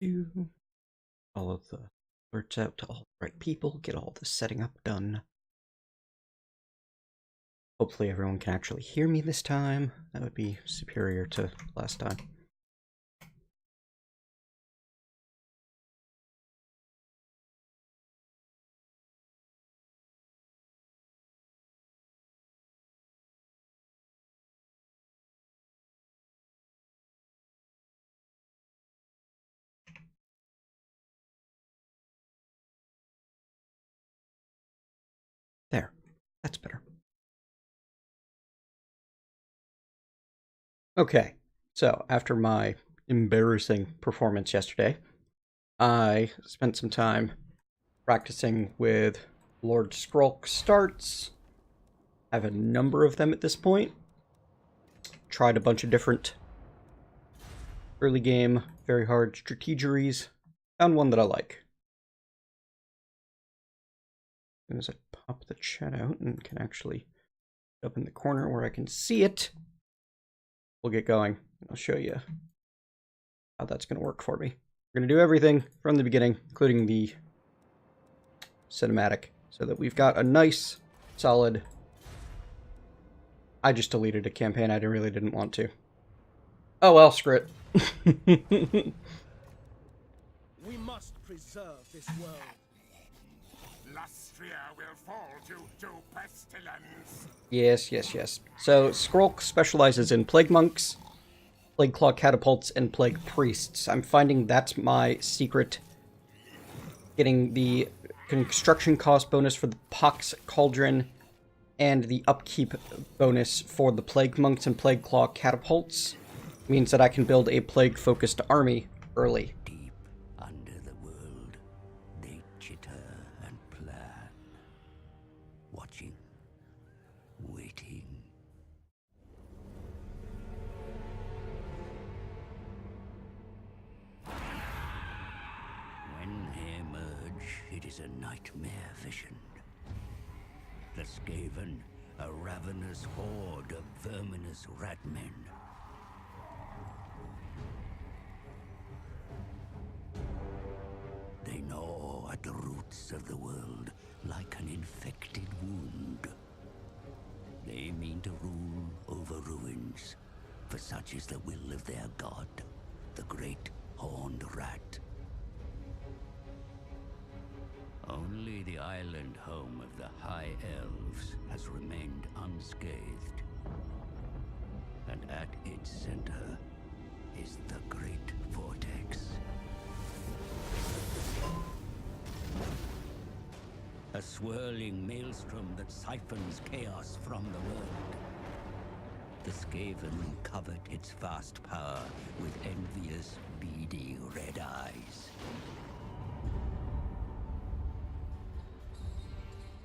Do all of the alerts out to all the right people, get all the setting up done. Hopefully everyone can actually hear me this time. That would be superior to last time. There, that's better. Okay, so after my embarrassing performance yesterday, I spent some time practicing with Lord Skrulk starts. I have a number of them at this point. Tried a bunch of different early game, very hard strategeries. Found one that I like. As soon as I pop the chat out and can actually up in the corner where I can see it, we'll get going. I'll show you how that's going to work for me. We're going to do everything from the beginning, including the cinematic, so that we've got a nice, solid... I just deleted a campaign I really didn't want to. Oh well, screw it. We must preserve this world. Lustria will fall to Pestilens. Yes. So, Skrulk specializes in Plague Monks, Plague Claw Catapults, and Plague Priests. I'm finding that's my secret. Getting the construction cost bonus for the Pox Cauldron, and the upkeep bonus for the Plague Monks and Plague Claw Catapults means that I can build a Plague-focused army early. Deep under the world, they chitter and plan. Watching, waiting. When they emerge, it is a nightmare vision. The Skaven, a ravenous horde of verminous ratmen. They gnaw at the roots of the world like an infected wound. They mean to rule over ruins, for such is the will of their god, the great horned rat. Only the island home of the High Elves has remained unscathed. And at its center is the Great Vortex. A swirling maelstrom that siphons chaos from the world. The Skaven covet its vast power with envious, beady red eyes.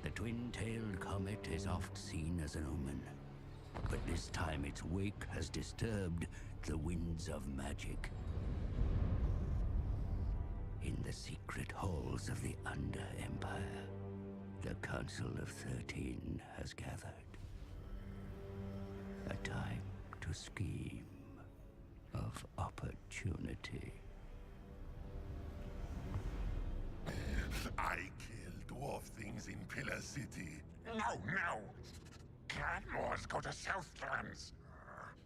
The twin-tailed comet is oft seen as an omen, but this time its wake has disturbed the winds of magic. In the secret halls of the Under-Empire, the Council of 13 has gathered. A time to scheme of opportunity. I kill dwarf things in Pillar City. No! Clanmores go to Southlands.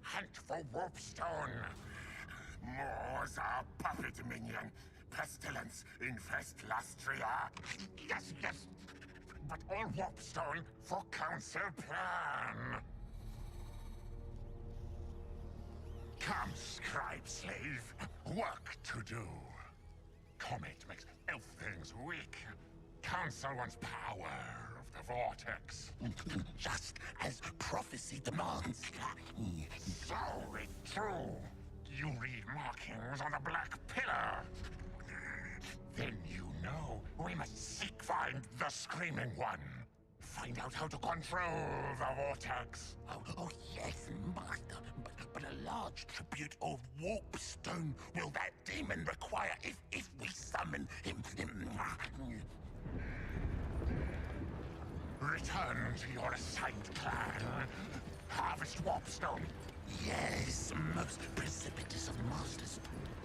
Hunt for Warpstone. Moors are puppet minion. Pestilens infest Lustria. Yes. But all Warpstone for council plan. Come, scribe slave. Work to do. Comet makes elf things weak. Council wants power of the vortex. Just as prophecy demands. So it's true. You read markings on a black pillar. Then you know we must find the Screaming One. Find out how to control the vortex. Oh yes, master. But a large tribute of Warpstone will that demon require if we summon him. Return to your assigned clan. Harvest Warpstone. Yes, most precipitous of masters.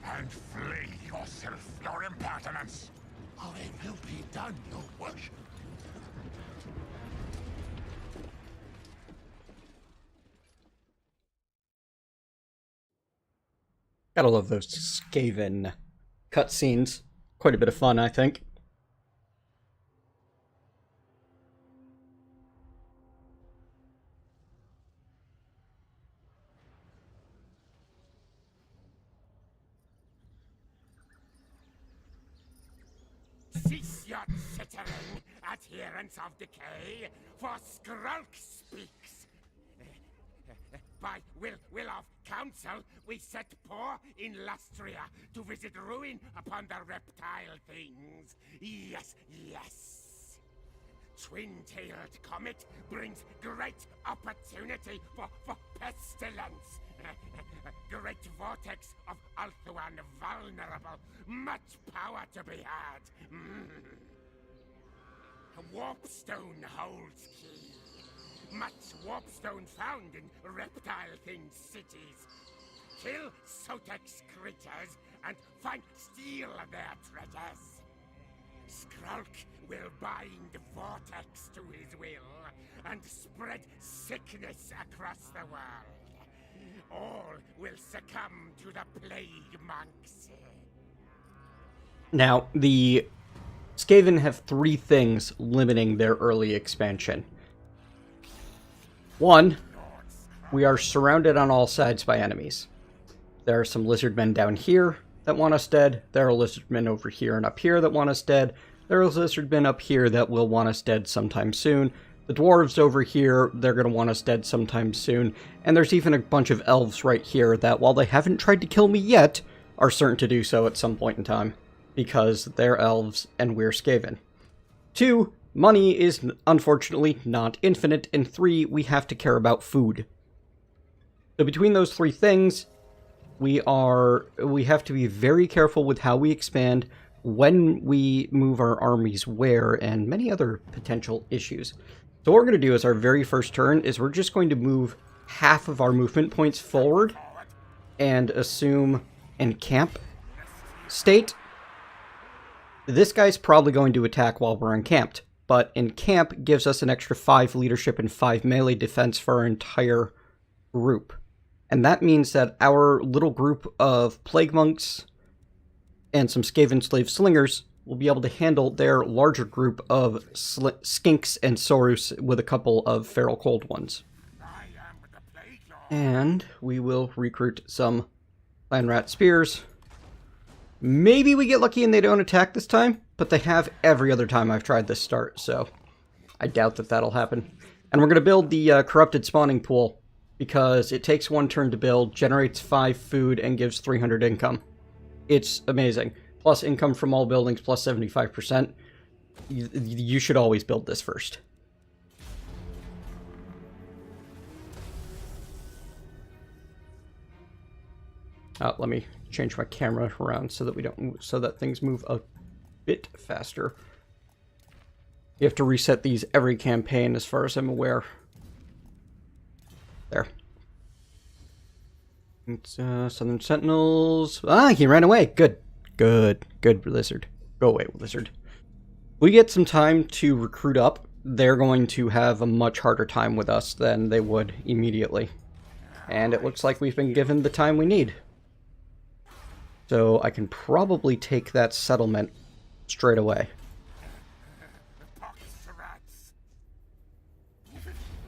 And flee yourself, your impertinence. Oh, it will be done, your worship. Gotta love those Skaven cutscenes. Quite a bit of fun, I think. Cease your chittering, adherents of decay, for Skrulk speaks. By will of council, we set paw in Lustria to visit ruin upon the reptile things. Yes, yes. Twin-tailed comet brings great opportunity for pestilence. Great vortex of Althuan vulnerable. Much power to be had. Warpstone holds key. Much warpstone found in reptile thing cities. Kill Sotex creatures and steal their treasures. Skrulk will bind vortex to his will and spread sickness across the world. All will succumb to the plague monks. Now, the Skaven have 3 things limiting their early expansion. 1, we are surrounded on all sides by enemies. There are some lizardmen down here that want us dead. There are lizardmen over here and up here that want us dead. There are lizardmen up here that will want us dead sometime soon. The dwarves over here, they're going to want us dead sometime soon. And there's even a bunch of elves right here that, while they haven't tried to kill me yet, are certain to do so at some point in time. Because they're elves and we're Skaven. 2, money is unfortunately not infinite. And 3, we have to care about food. So between those 3 things, we have to be very careful with how we expand, when we move our armies where, and many other potential issues. So what we're going to do is our very first turn is we're just going to move half of our movement points forward and assume encamp state. This guy's probably going to attack while we're encamped, but encamp gives us an extra 5 leadership and 5 melee defense for our entire group. And that means that our little group of plague monks and some Skaven slave slingers will be able to handle their larger group of skinks and sorus with a couple of feral cold ones. And we will recruit some clan rat spears. Maybe we get lucky and they don't attack this time, but they have every other time I've tried this start, so I doubt that that'll happen. And we're going to build the corrupted spawning pool, because it takes 1 turn to build, generates 5 food, and gives 300 income. It's amazing. Plus income from all buildings, plus 75%. You should always build this first. Let me change my camera around so that things move a bit faster. You have to reset these every campaign, as far as I'm aware. There. It's Southern Sentinels. Ah, he ran away. Good. Good. Good, Lizard. Go away, Lizard. We get some time to recruit up. They're going to have a much harder time with us than they would immediately. And it looks like we've been given the time we need. So I can probably take that settlement straight away.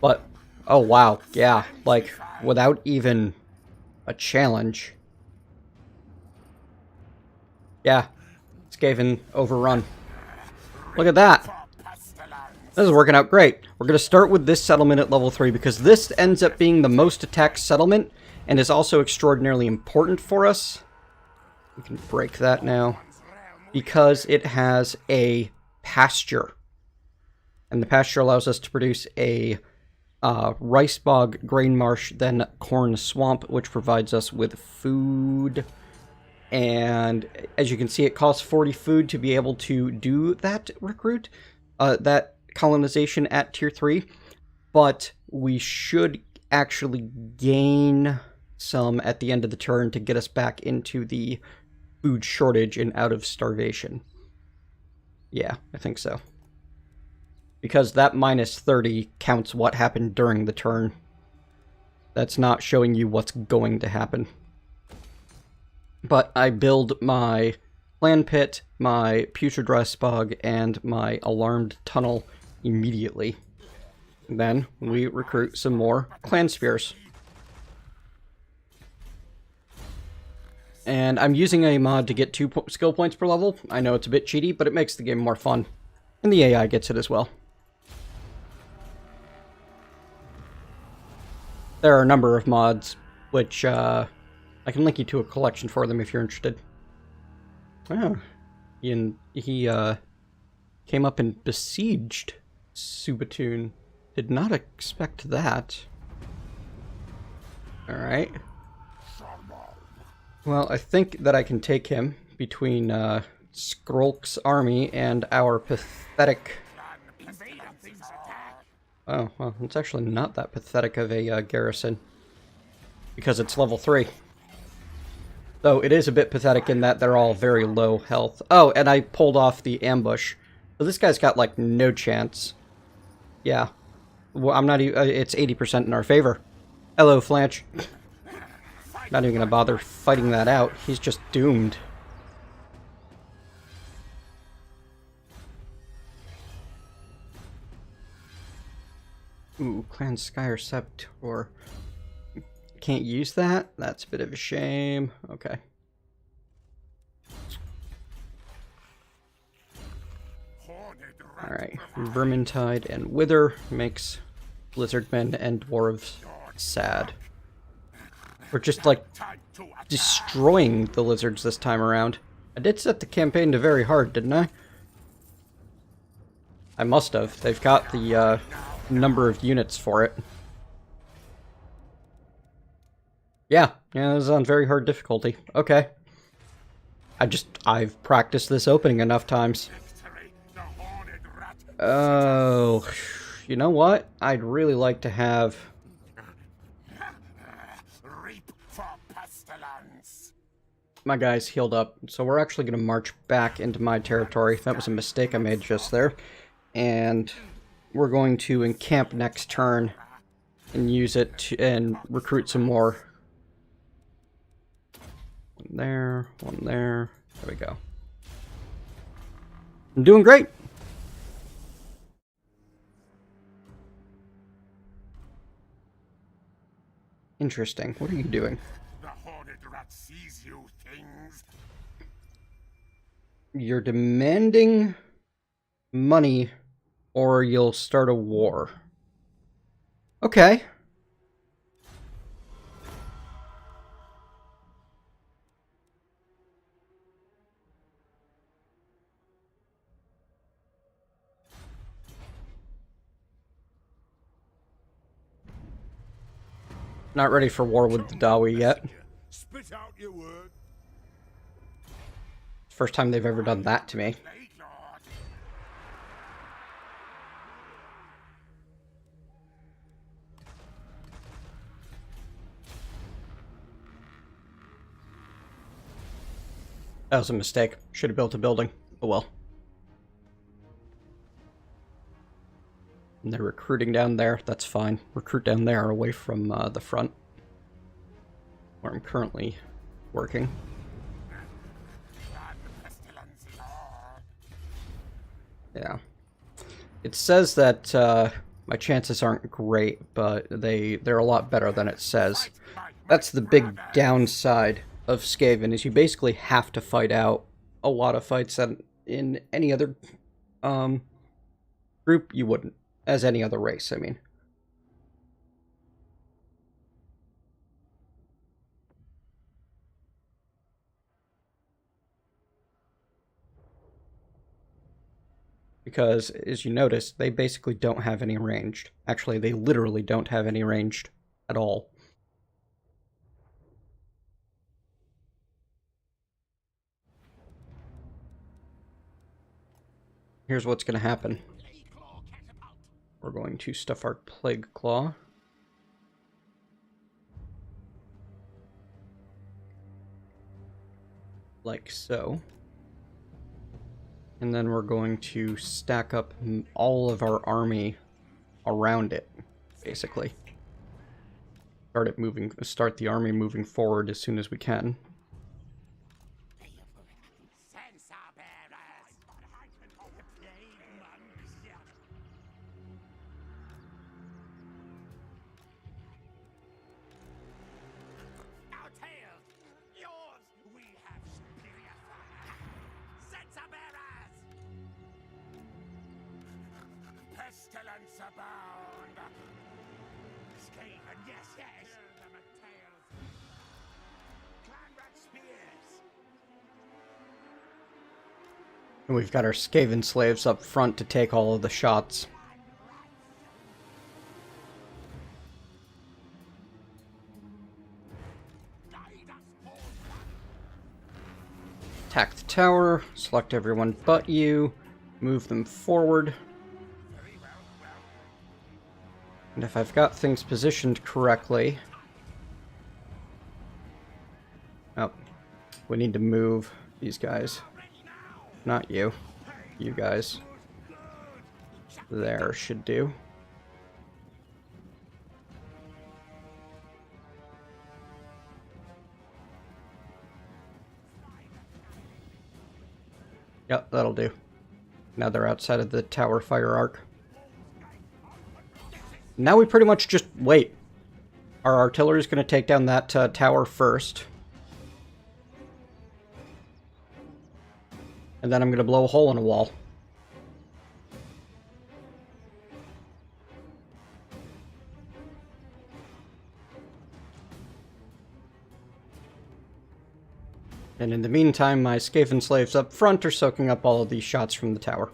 But, oh wow, yeah, like, without even a challenge. Yeah, Skaven overrun. Look at that. This is working out great. We're going to start with this settlement at level 3 because this ends up being the most attacked settlement and is also extraordinarily important for us. We can break that now because it has a pasture. And the pasture allows us to produce a rice bog, grain marsh, then corn swamp, which provides us with food. And as you can see, it costs 40 food to be able to do that recruit, that colonization at tier 3. But we should actually gain some at the end of the turn to get us back into the food shortage and out of starvation. Yeah, I think so. Because that minus 30 counts what happened during the turn. That's not showing you what's going to happen. But I build my clan pit, my putrid rest bog, and my alarmed tunnel immediately. Then we recruit some more clan spears. And I'm using a mod to get 2 skill points per level. I know it's a bit cheaty, but it makes the game more fun. And the AI gets it as well. There are a number of mods, which I can link you to a collection for them if you're interested. Oh, he came up and besieged Subatoon. Did not expect that. Alright. Well, I think that I can take him between Skrulk's army and our pathetic... Oh, well, it's actually not that pathetic of a garrison. Because it's level 3. Though it is a bit pathetic in that they're all very low health. Oh, and I pulled off the ambush. So this guy's got, like, no chance. Yeah. Well, I'm not even... it's 80% in our favor. Hello, Flanch. Not even gonna bother fighting that out. He's just doomed. Ooh, Clan Skyer Saboteur. Can't use that? That's a bit of a shame. Okay. Alright. Vermintide and Wither makes Lizardmen and Dwarves sad. We're just, like, destroying the lizards this time around. I did set the campaign to very hard, didn't I? I must have. They've got the number of units for it. Yeah, it was on very hard difficulty. Okay. I've practiced this opening enough times. Oh, you know what? I'd really like to have... My guys healed up, so we're actually going to march back into my territory. That was a mistake I made just there. And we're going to encamp next turn and use it to, and recruit some more. One there, one there. There we go. I'm doing great! Interesting. What are you doing? The horned rat sees you, things. You're demanding money or you'll start a war. Okay. Not ready for war with the Dawi yet. Spit out your word. First time they've ever done that to me. That was a mistake. Should have built a building. Oh well. And they're recruiting down there. That's fine. Recruit down there away from the front. Where I'm currently working. Yeah. It says that my chances aren't great, but they're a lot better than it says. That's the big downside of Skaven, is you basically have to fight out a lot of fights that in any other group you wouldn't. As any other race, I mean. Because, as you notice, they basically don't have any ranged. Actually, they literally don't have any ranged at all. Here's what's going to happen. We're going to stuff our Plague Claw. like so. And then we're going to stack up all of our army around it, basically. Start the army moving forward as soon as we can. Pestilens abound! Skaven, yes, yes! Clan rat spears! And we've got our Skaven slaves up front to take all of the shots. Attack the tower, select everyone but you, move them forward. And if I've got things positioned correctly... Oh, we need to move these guys. Not you. You guys. There should do. Yep, that'll do. Now they're outside of the tower fire arc. Now we pretty much just wait. Our artillery is going to take down that tower first. And then I'm going to blow a hole in a wall. And in the meantime, my Skaven slaves up front are soaking up all of these shots from the tower.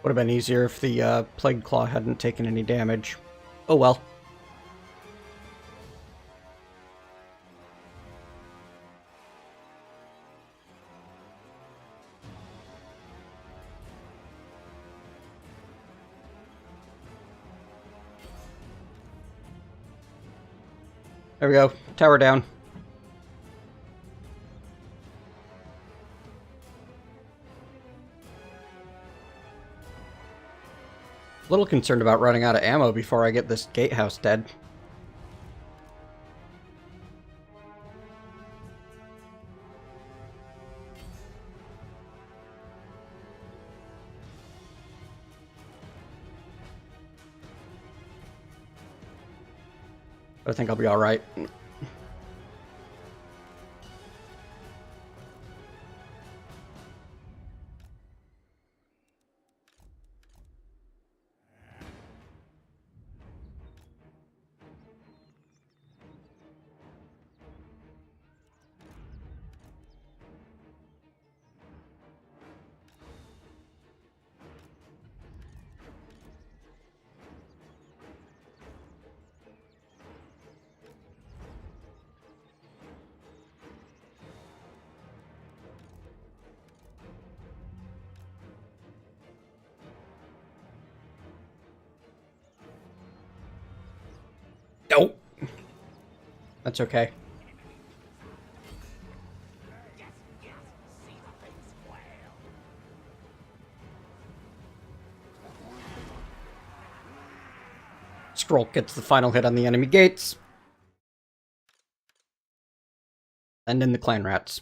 Would have been easier if the Plague Claw hadn't taken any damage. Oh well. There we go. Tower down. A little concerned about running out of ammo before I get this gatehouse dead. I think I'll be alright. Nope. That's okay. Scroll gets the final hit on the enemy gates. And in the clan rats.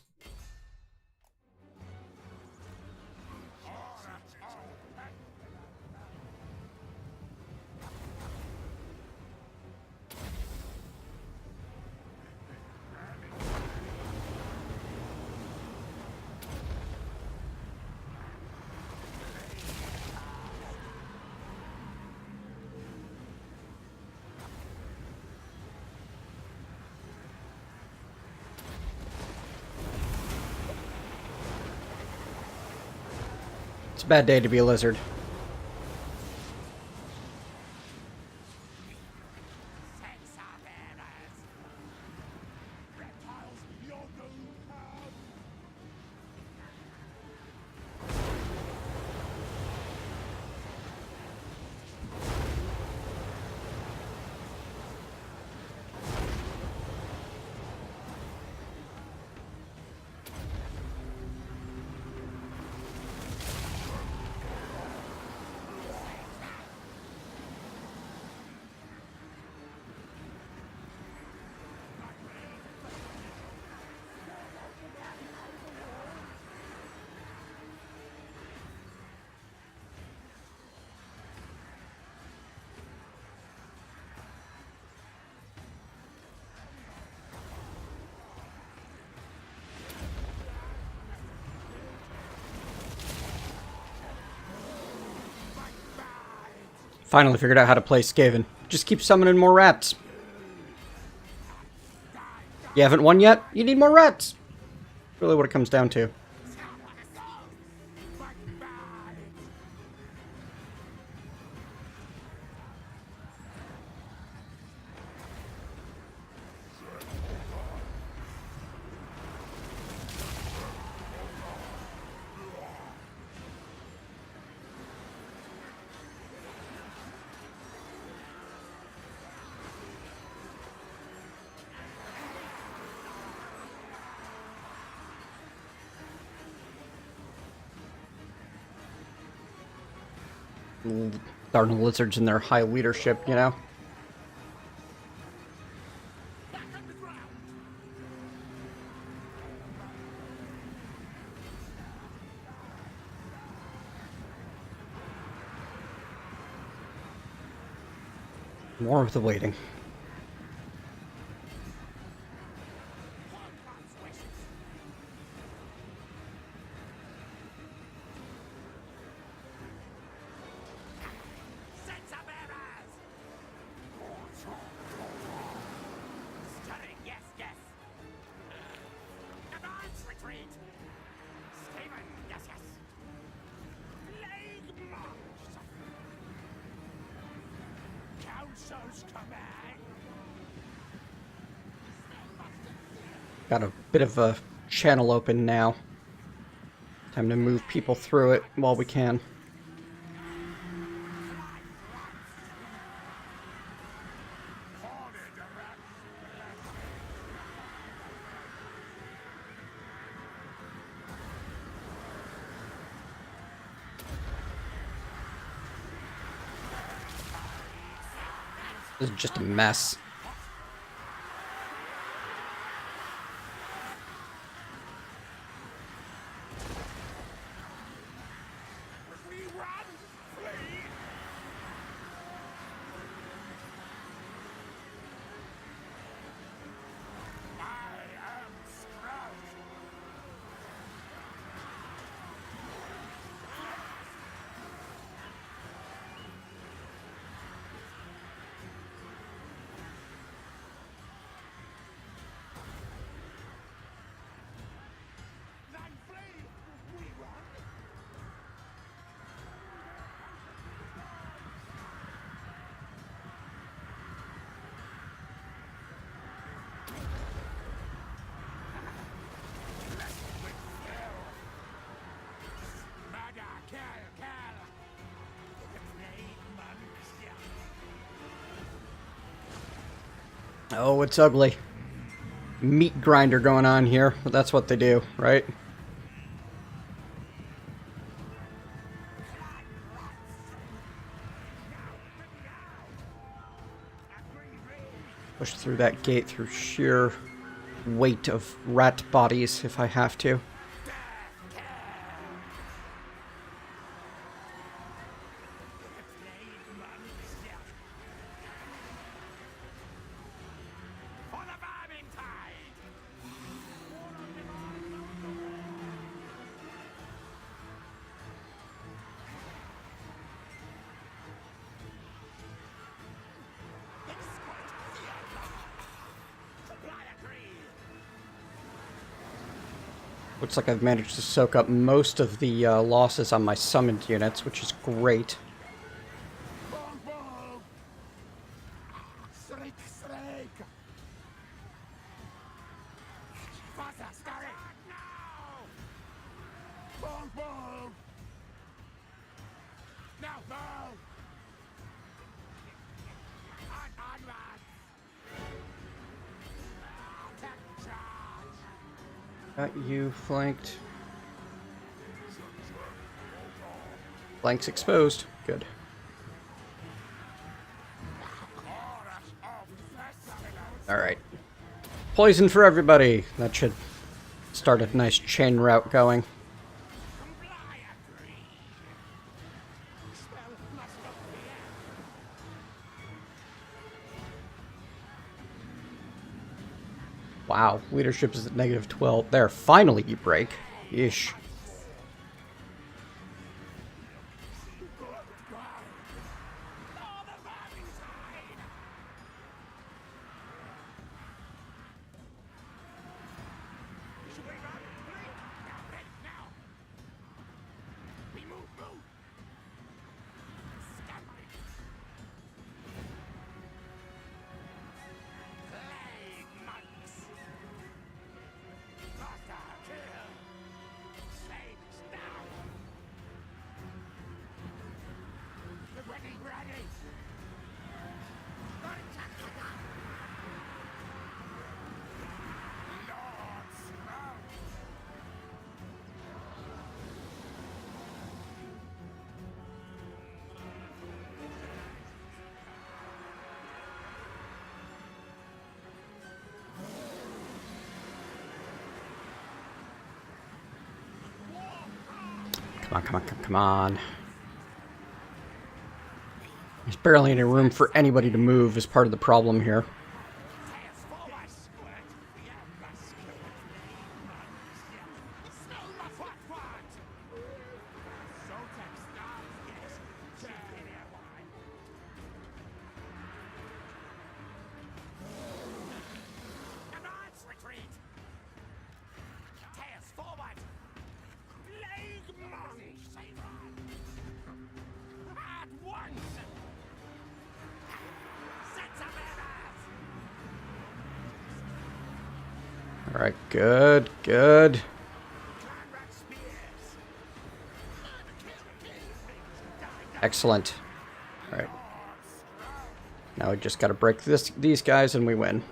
a bad day to be a lizard. Finally figured out how to play Skaven. Just keep summoning more rats. You haven't won yet? You need more rats. Really what it comes down to. Darn lizards and their high leadership, you know? More of the waiting. Got a bit of a channel open now. Time to move people through it while we can. This is just a mess. Oh, it's ugly. Meat grinder going on here, but that's what they do, right? Push through that gate through sheer weight of rat bodies if I have to. Looks like I've managed to soak up most of the losses on my summoned units, which is great. Got you flanked. Flanks exposed. Good. Alright. Poison for everybody! That should start a nice chain route going. Wow, leadership is at -12. There, finally you break. Yeesh. Come on. There's barely any room for anybody to move is part of the problem here. Alright, good, good. Excellent. Alright. Now we just gotta break these guys and we win.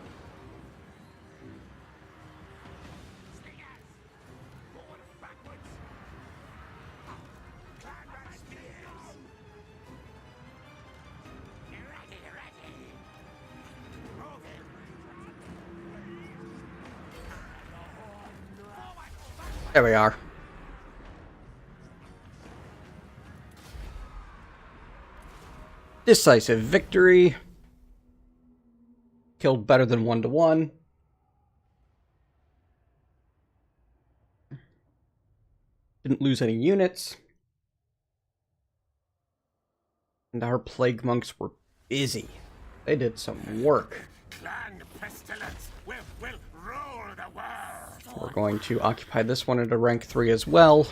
There we are. Decisive victory. Killed better than 1-to-1. Didn't lose any units. And our plague monks were busy. They did some work. Clan Pestilens will rule the world. We're going to occupy this one at a rank 3 as well.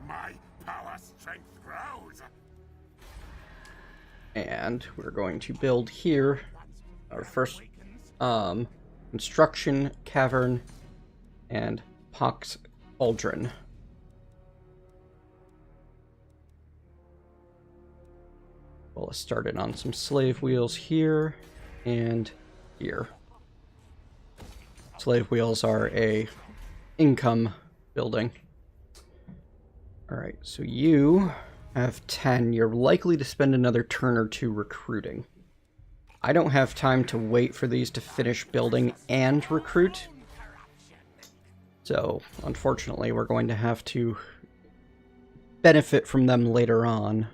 My power strength grows. And we're going to build here our first construction cavern and Pox Cauldron. Well, let's start it on some slave wheels here and here. Slave wheels are a income building. Alright, so you have 10. You're likely to spend another turn or two recruiting. I don't have time to wait for these to finish building and recruit. So, unfortunately, we're going to have to benefit from them later on.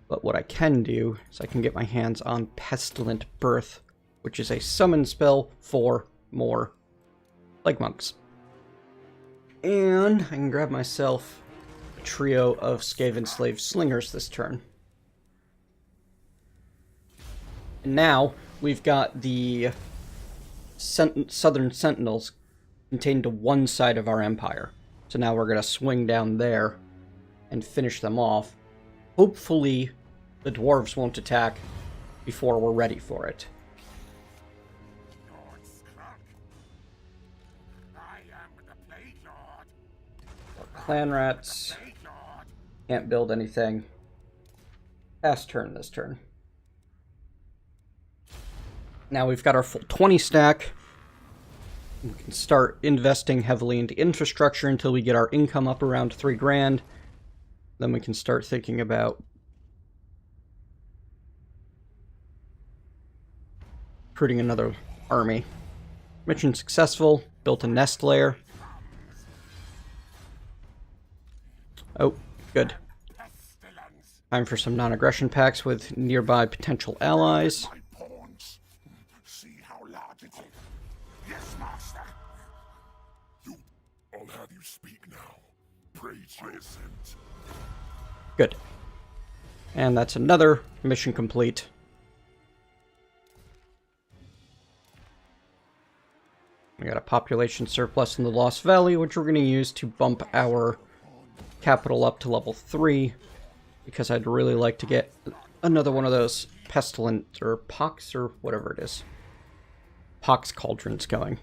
But what I can do is I can get my hands on Pestilent Birth, which is a summon spell for more Plague Monks. And I can grab myself a trio of Skaven Slave Slingers this turn. And now we've got the Southern Sentinels contained to one side of our empire. So now we're going to swing down there and finish them off. Hopefully, the dwarves won't attack before we're ready for it. Lord Skrull, I am the Plague Lord. Clan rats. Plague Lord. Can't build anything. Pass turn this turn. Now we've got our full 20 stack. We can start investing heavily into infrastructure until we get our income up around 3 grand. Then we can start thinking about recruiting another army. Mission successful. Built a nest layer. Oh, good. Pestilens. Time for some non-aggression pacts with nearby potential allies. My pawns. See how large it is. Yes, master. I'll have you speak now. Praise your ascent. Good. And that's another mission complete. We got a population surplus in the Lost Valley, which we're going to use to bump our capital up to level 3, because I'd really like to get another one of those pestilent, or pox, or whatever it is. Pox cauldrons going.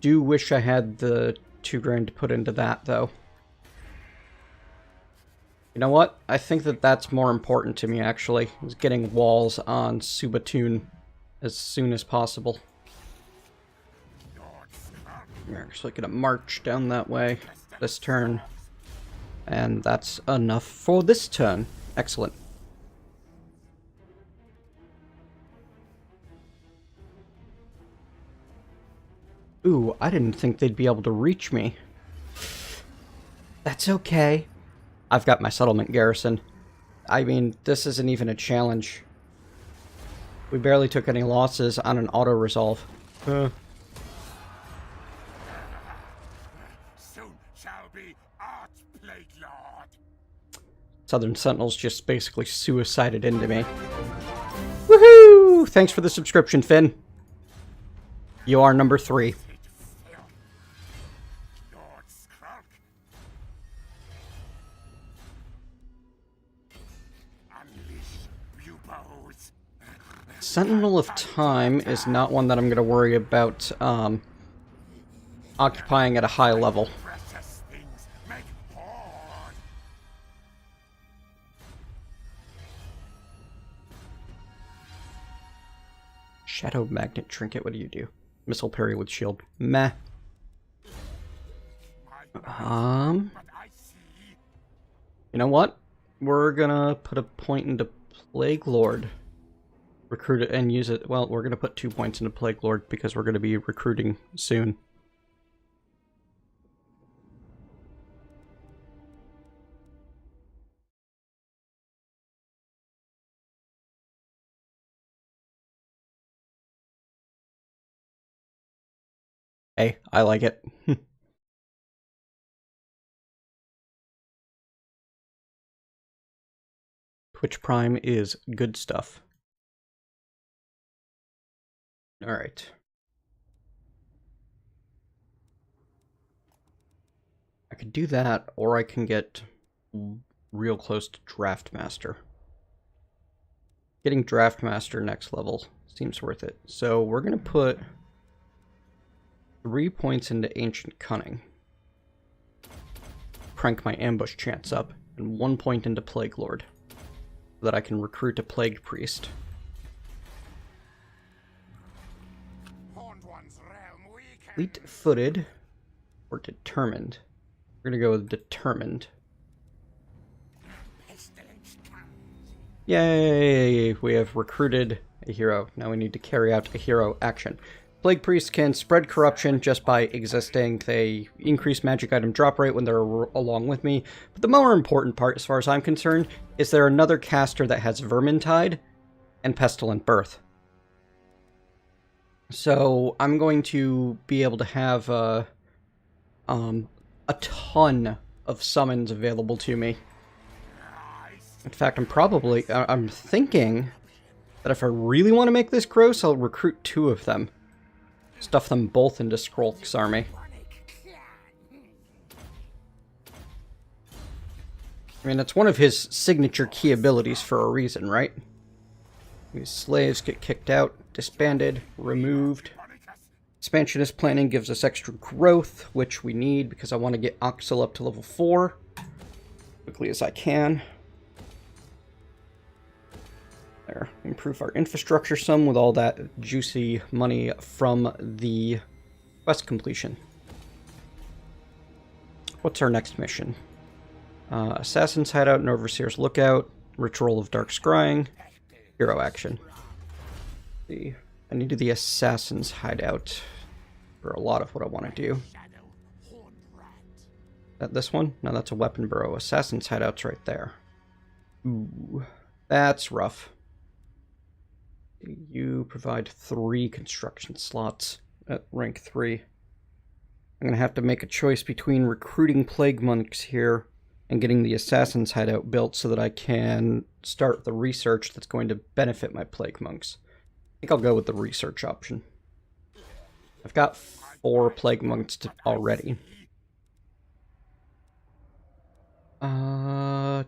Do wish I had the 2 grand to put into that, though. You know what? I think that that's more important to me, actually, is getting walls on Subatoon as soon as possible. We're actually going to march down that way this turn. And that's enough for this turn. Excellent. Ooh, I didn't think they'd be able to reach me. That's okay. I've got my settlement garrison. I mean, this isn't even a challenge. We barely took any losses on an auto-resolve. Soon shall be art, Plague Lord. Southern Sentinels just basically suicided into me. Woohoo! Thanks for the subscription, Finn. You are number 3. Lord Skrull. Unleash buboes. Sentinel of Time is not one that I'm going to worry about occupying at a high level. Precious things make hoard. Shadow Magnet Trinket, what do you do? Missile parry with shield. Meh. But I see. You know what? We're gonna put a point into Plague Lord. Recruit it and use it. Well, we're gonna put 2 points into Plague Lord because we're gonna be recruiting soon. Hey, I like it. Twitch Prime is good stuff. Alright. I could do that, or I can get real close to Draft Master. Getting Draft Master next level seems worth it. So we're going to put 3 points into Ancient Cunning. Crank my ambush chance up, and 1 point into Plague Lord, so that I can recruit a Plague Priest. Horned one's realm weakened. Fleet-footed or determined? We're gonna go with determined. Pestilens comes. Yay! We have recruited a hero. Now we need to carry out a hero action. Plague Priests can spread corruption just by existing. They increase magic item drop rate when they're along with me. But the more important part, as far as I'm concerned, is there another caster that has Vermintide and Pestilent Birth. So I'm going to be able to have a ton of summons available to me. In fact, I'm thinking that if I really want to make this gross, I'll recruit 2 of them. Stuff them both into Skrulk's army. I mean, it's one of his signature key abilities for a reason, right? These slaves get kicked out, disbanded, removed. Expansionist planning gives us extra growth, which we need because I want to get Oxel up to level 4 quickly as I can. There. Improve our infrastructure some with all that juicy money from the quest completion. What's our next mission? Assassin's Hideout and Overseer's Lookout, Ritual of Dark Scrying, Hero Action. I need to do the Assassin's Hideout for a lot of what I want to do. That this one? No, that's a weapon burrow. Assassin's Hideout's right there. Ooh, that's rough. You provide 3 construction slots at rank 3. I'm going to have to make a choice between recruiting Plague Monks here and getting the Assassin's Hideout built so that I can start the research that's going to benefit my Plague Monks. I think I'll go with the research option. I've got 4 Plague Monks already.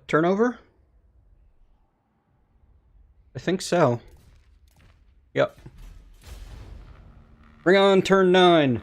Turnover? I think so. Yep. Bring on turn 9.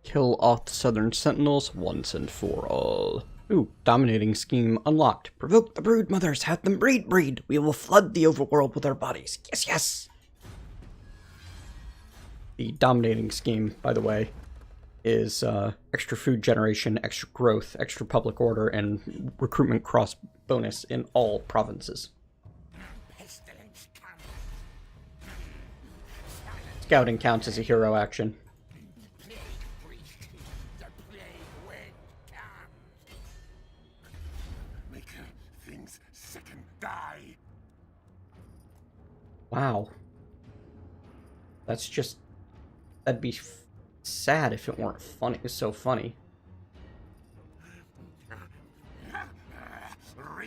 Kill off the Southern Sentinels once and for all. Ooh, dominating scheme unlocked. Provoke the brood mothers, have them breed. We will flood the overworld with our bodies. Yes, yes! The dominating scheme, by the way, is extra food generation, extra growth, extra public order, and recruitment cross bonus in all provinces. Scouting counts as a hero action. Wow. That's just... That'd be sad if it weren't funny. It's so funny.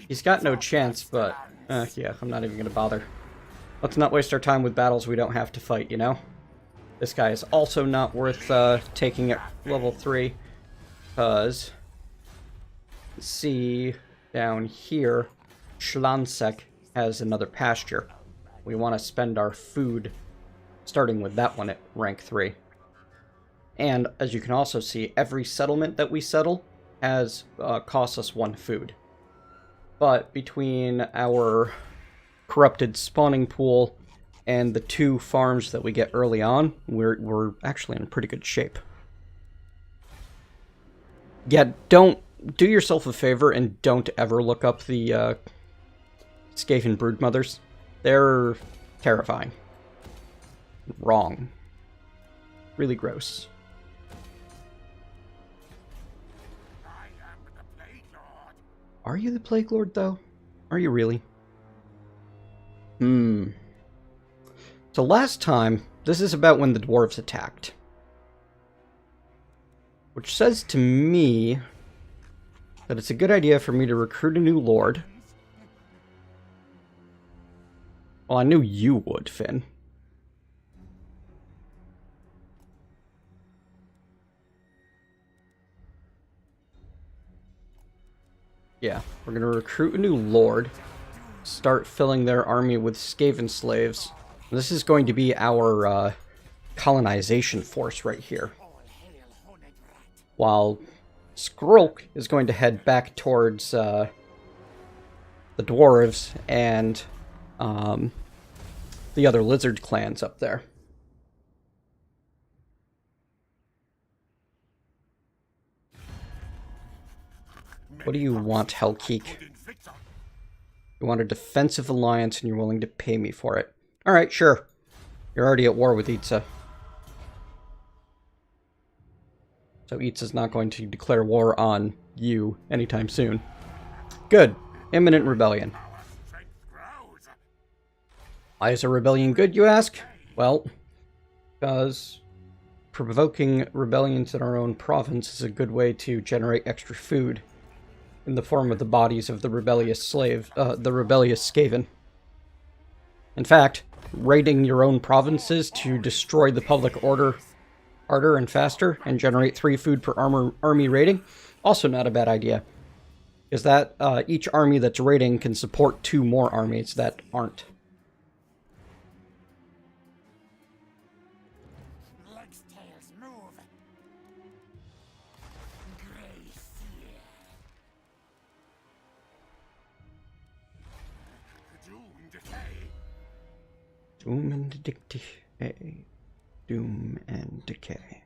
He's got no chance, but... yeah, I'm not even gonna bother. Let's not waste our time with battles we don't have to fight, you know? This guy is also not worth taking at level 3. Because... See, down here, Schlansek has another pasture. We want to spend our food starting with that one at rank 3. And, as you can also see, every settlement that we settle has cost us 1 food. But between our corrupted spawning pool and the 2 farms that we get early on, we're actually in pretty good shape. Yeah, don't do yourself a favor and don't ever look up the Skaven broodmothers. They're terrifying. Wrong. Really gross. Are you the Plague Lord, though? Are you really? So last time, this is about when the dwarves attacked. Which says to me that it's a good idea for me to recruit a new lord. Well, I knew you would, Finn. Yeah, we're gonna recruit a new lord. Start filling their army with Skaven slaves. This is going to be our colonization force right here. While Skrulk is going to head back towards the dwarves and the other lizard clans up there. What do you want, Hellkeek? You want a defensive alliance and you're willing to pay me for it. Alright, sure. You're already at war with Itza. So Itza's not going to declare war on you anytime soon. Good. Imminent rebellion. Why is a rebellion good, you ask? Well, because provoking rebellions in our own province is a good way to generate extra food in the form of the bodies of the rebellious Skaven. In fact, raiding your own provinces to destroy the public order harder and faster and generate 3 food per army raiding, also not a bad idea. Is that each army that's raiding can support 2 more armies that aren't. Legs, tails, move. Grey fear. Doom, decay. Doom and decay. Doom and decay.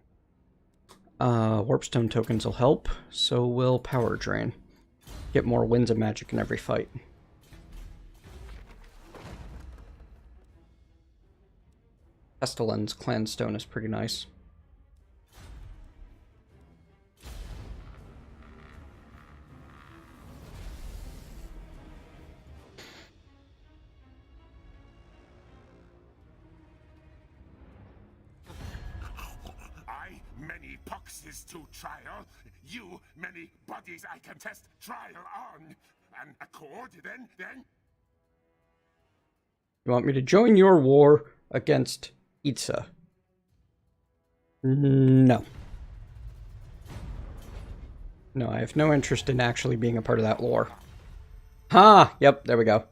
Warpstone tokens will help, so will power drain. Get more winds of magic in every fight. Pestilens clan stone is pretty nice. I many poxes to trial. You many bodies I can test trial on. An accord then? You want me to join your war against Itza? No. No, I have no interest in actually being a part of that war. Ha! Yep, there we go.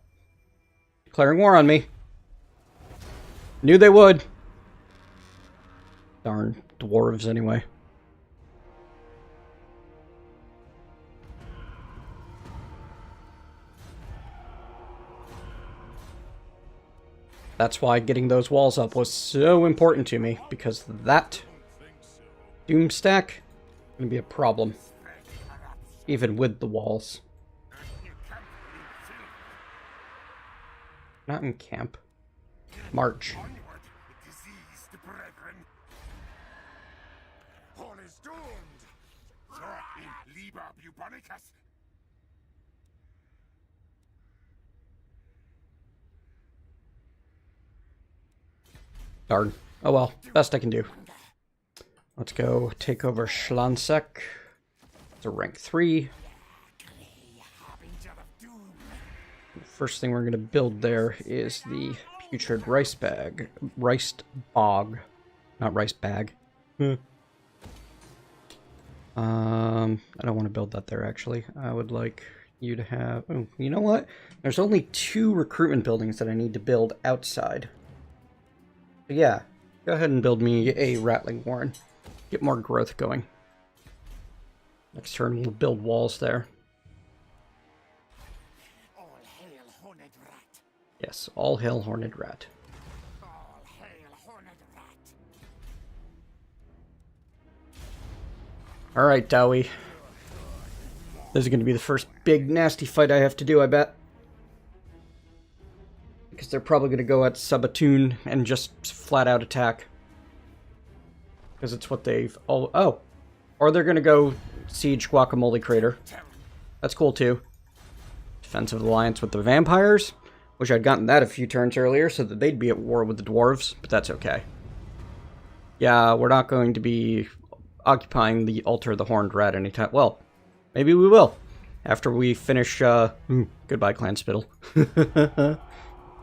Declaring war on me. Knew they would. Darn dwarves, anyway. That's why getting those walls up was so important to me, because that doom stack is going to be a problem, even with the walls. Not in camp. March. Onward, diseased brethren. All is doomed. So in Liber Bubonicus. Darn. Oh well, best I can do. Let's go take over Schlansek. It's a rank 3. First thing we're going to build there is the putrid rice bag. Rice bog. Not rice bag. I don't want to build that there, actually. I would like you to have... Oh, you know what? There's only 2 recruitment buildings that I need to build outside. So yeah, go ahead and build me a rattling warren. Get more growth going. Next turn we'll build walls there. All hail, horned rat. Yes, all hail horned rat. All hail, horned rat. Alright, Dowie. This is going to be the first big nasty fight I have to do, I bet. Because they're probably going to go at Sabatun and just flat out attack. Because it's what they've... Oh. Or they're going to go siege Guacamole Crater. That's cool too. Defensive alliance with the vampires. Wish I'd gotten that a few turns earlier so that they'd be at war with the dwarves. But that's okay. Yeah, we're not going to be occupying the altar of the Horned Rat anytime... Well, maybe we will. After we finish... Goodbye, Clan Spittle.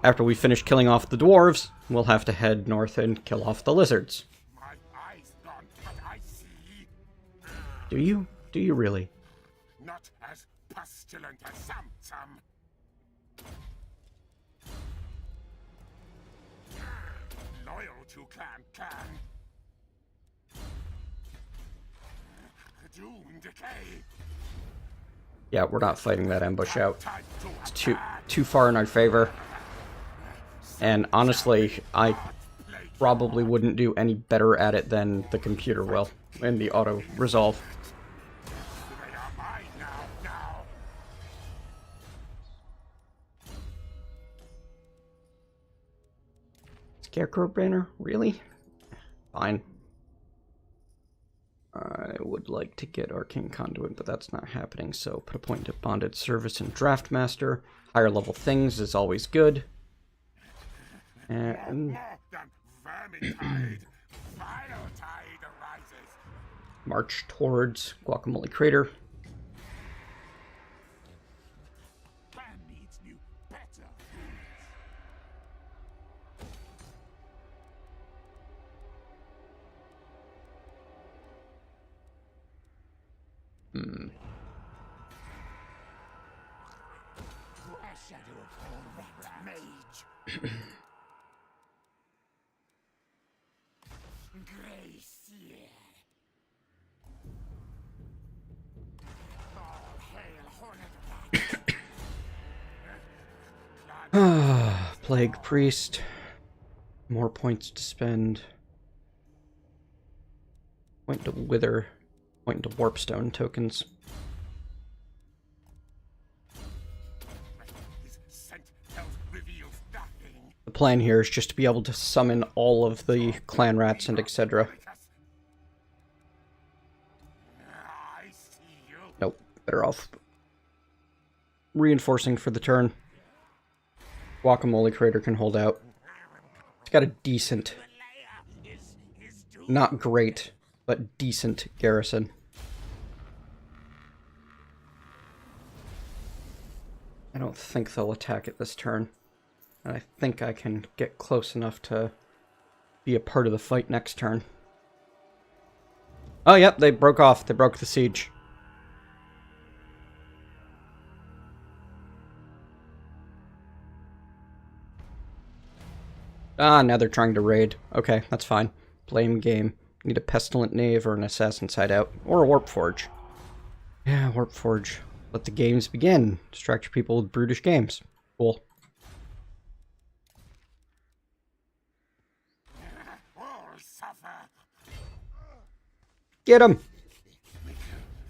After we finish killing off the dwarves, we'll have to head north and kill off the lizards. My eyes gone, but I see. Do you? Do you really? Not as pestilent as some. Loyal to Clan. Doom, decay. Yeah, we're not fighting that ambush out. It's too far in our favor. And honestly, I probably wouldn't do any better at it than the computer will in the auto-resolve. They are mine now. Scarecrow banner? Really? Fine. I would like to get Arcane Conduit, but that's not happening, so put a point to Bonded Service and Draft Master. Higher level things is always good. And More than vermintide, vile tide arises. march towards Guacamole Crater. Man needs new, better A shadow upon that mage. Gracier. All hail Hornet Black. Plague Priest. More points to spend. Point to Wither. Point to Warpstone tokens. His scent reveals nothing. The plan here is just to be able to summon all of the clan rats and etc. I see you. Nope, better off reinforcing for the turn. Guacamole Crater can hold out. It's got a decent, not great, but decent garrison. I don't think they'll attack it this turn. And I think I can get close enough to be a part of the fight next turn. Oh, yep, they broke off. They broke the siege. Ah, now they're trying to raid. Okay, that's fine. Blame game. Need a Pestilent Knave or an Assassin's Hideout. Or a Warp Forge. Yeah, Warp Forge. Let the games begin. Distract your people with brutish games. Cool. All suffer. Get him!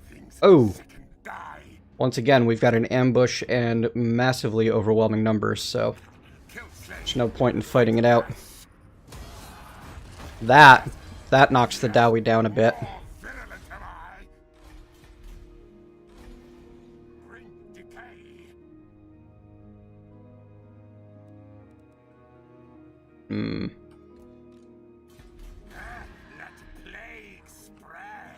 Things Oh. sick and die. Once again, we've got an ambush and massively overwhelming numbers, so Kill Sledge. there's no point in fighting it out. That knocks the Dowie down a bit. Virulent am I. Bring decay. Let plague spread.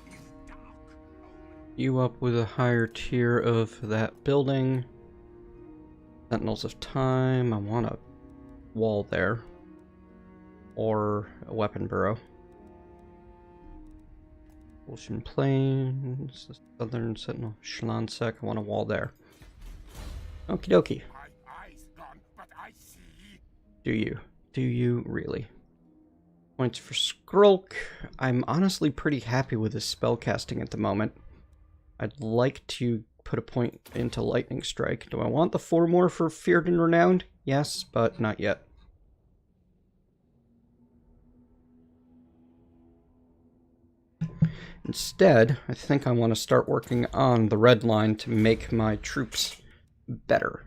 His dark omen. You up with a higher tier of that building. Sentinels of Time. I want a wall there. Or a weapon burrow. Ocean Plains, Southern Sentinel, Schlansek. I want a wall there. Okie dokie. My eyes gone, but I see. Do you? Do you really? Points for Skrulk. I'm honestly pretty happy with his spellcasting at the moment. I'd like to put a point into Lightning Strike. Do I want the 4 more for Feared and Renowned? Yes, but not yet. Instead, I think I want to start working on the red line to make my troops better.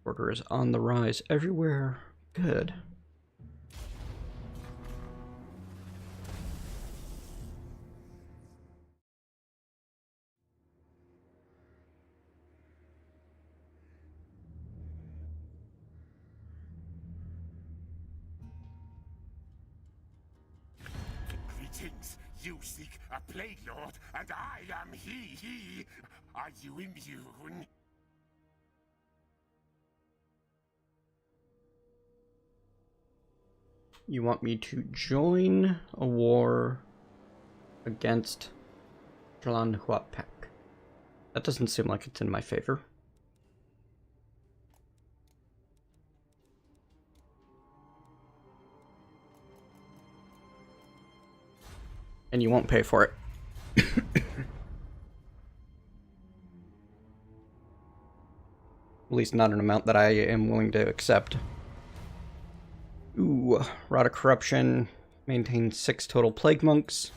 Order is on the rise everywhere. Good. Greetings. You seek a plague lord, and I am he. Are you immune? You want me to join a war against Tlanhuapec? That doesn't seem like it's in my favor. And you won't pay for it. At least not an amount that I am willing to accept. Ooh, Rod of Corruption. Maintain 6 total plague monks.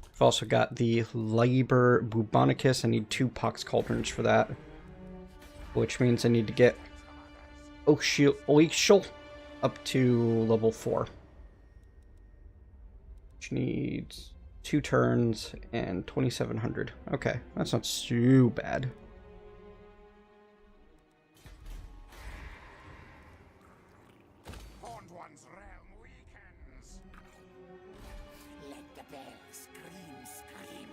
I've also got the Liber Bubonicus. I need 2 pox cauldrons for that. Which means I need to get Oishul up to level 4. Which needs 2 turns and 2,700. Okay, that's not too bad. Horned One's realm weakens. Let the bear scream, scream.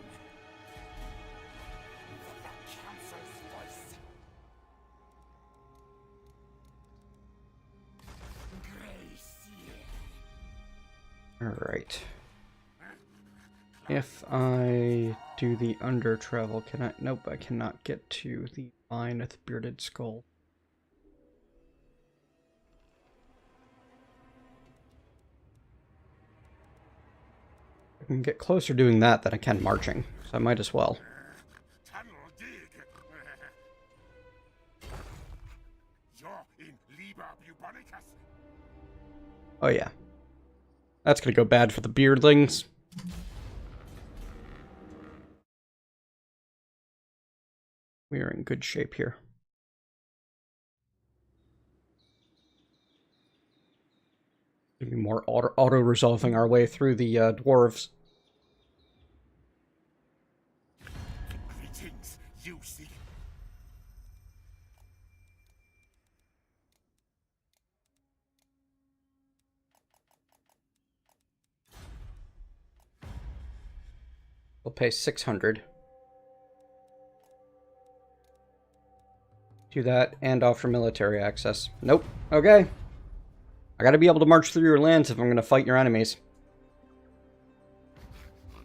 The council's voice. Alright. If I do the under travel, can I? Nope, I cannot get to the Vine with Bearded Skull. I can get closer doing that than I can marching, so I might as well. Tunnel dig. You're in Liber Bubonicus. Oh yeah. That's gonna go bad for the beardlings. We are in good shape here. Maybe more auto-resolving our way through the dwarves. Greetings, you seek. We'll pay 600. Do that and offer military access. Nope. Okay. I gotta be able to march through your lands if I'm gonna fight your enemies.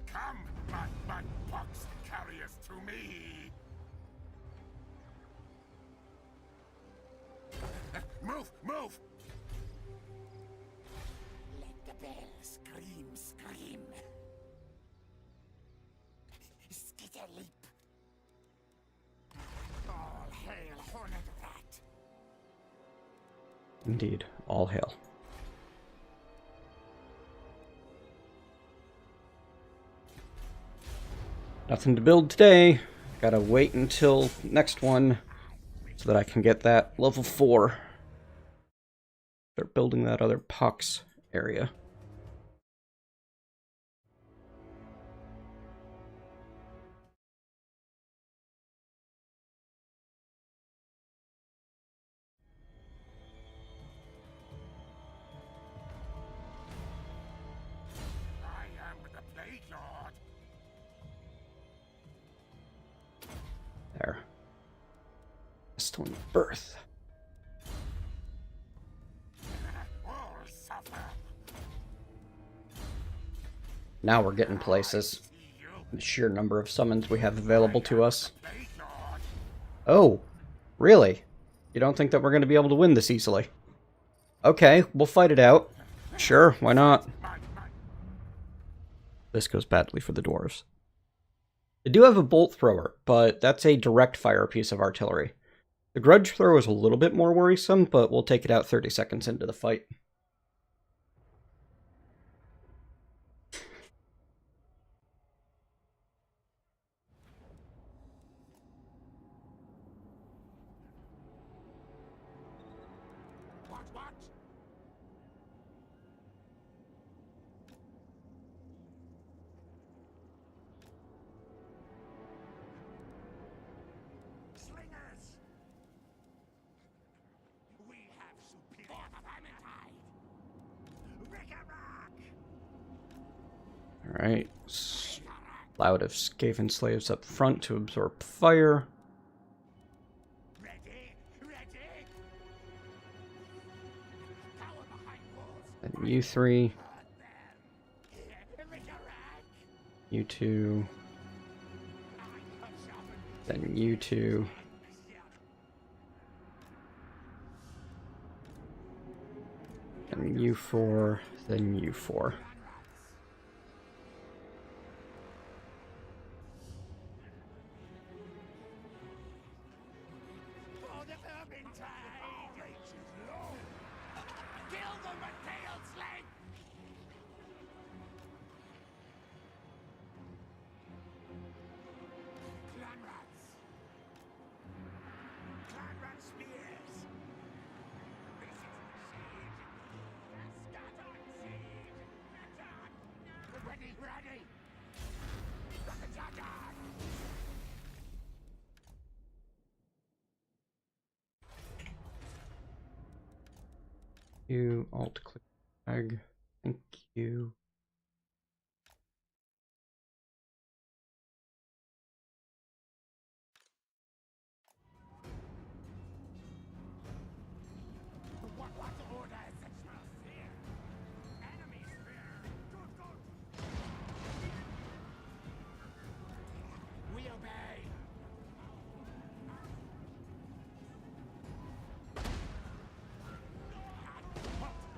Come, my pox carriers to me. Move, move. Let the bear scream, scream. Skitter leap. All hail, horned rat. Indeed. All hail. Nothing to build today. Gotta wait until next one so that I can get that level 4. Start building that other pox area. I am the Plague Lord. There. Pestilens birth. All suffer. Now we're getting places. See you, The sheer number of summons we have available to us. Plague Lord. Oh, really? You don't think that we're going to be able to win this easily? Okay, we'll fight it out. Sure, why not? This goes badly for the dwarves. They do have a bolt thrower, but that's a direct fire piece of artillery. The grudge thrower is a little bit more worrisome, but we'll take it out 30 seconds into the fight. What? Slingers! We have superior vermintide! Rick-a-rock! Alright. Cloud of Skaven slaves up front to absorb fire. Ready? Ready? Power behind walls! Then you 3, Rick-a-rock! you 2, then you 2, then you 4, then you 4. For the vermintide! Kill them with tail sling! You alt click drag. Thank you. What order is it? Enemies there. We obey.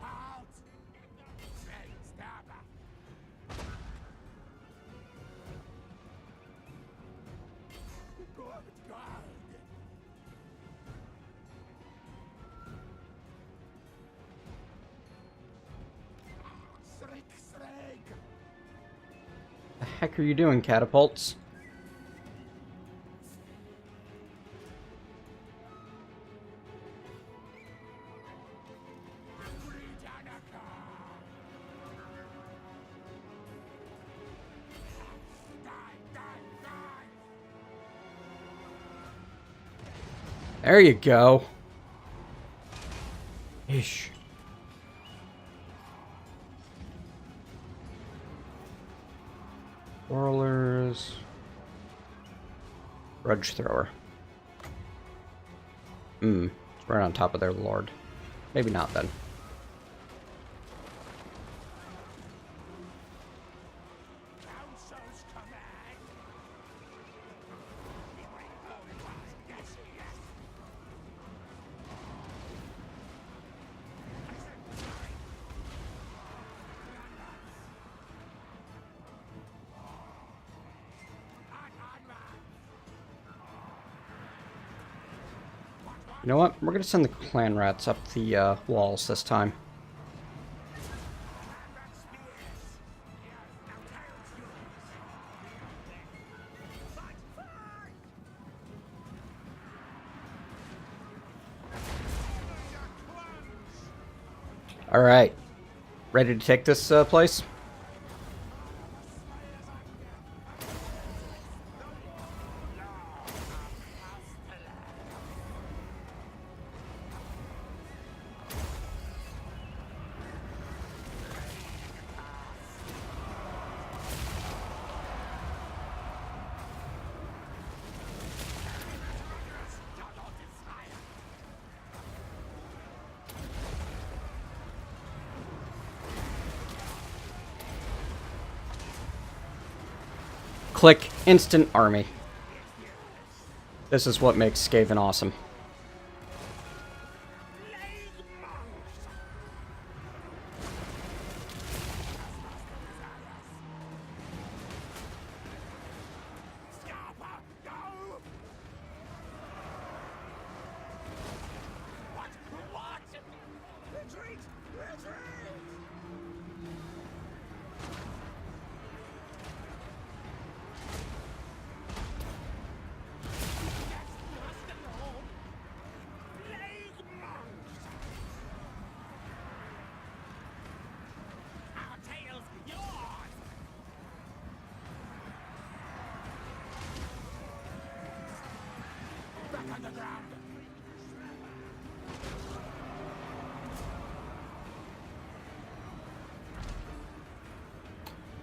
Halt! Say, stop. Good God. Shriek. The heck are you doing, catapults? There you go. Ish. Whirlers. Grudge thrower. It's right on top of their lord. Maybe not then. Council's command. You know what? We're gonna send the clan rats up the walls this time. Alright. Ready to take this place? Click instant army. This is what makes Skaven awesome.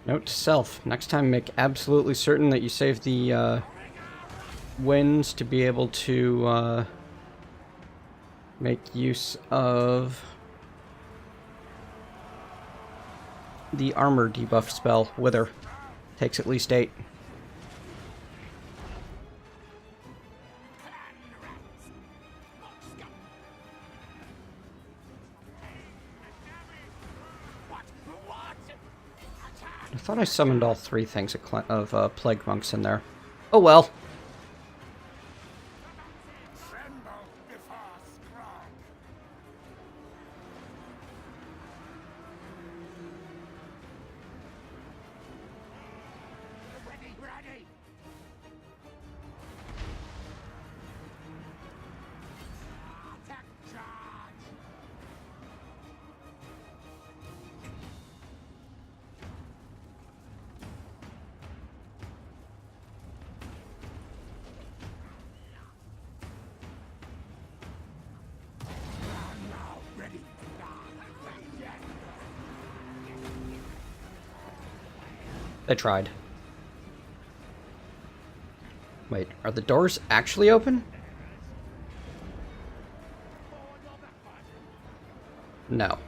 Note to self, next time make absolutely certain that you save the winds to be able to make use of the armor debuff spell, Wither. Takes at least 8. I thought I summoned all 3 things of Plague Monks in there. Oh well. Tremble before Scrog. Ready. Attack charge. I tried. Wait, are the doors actually open? No.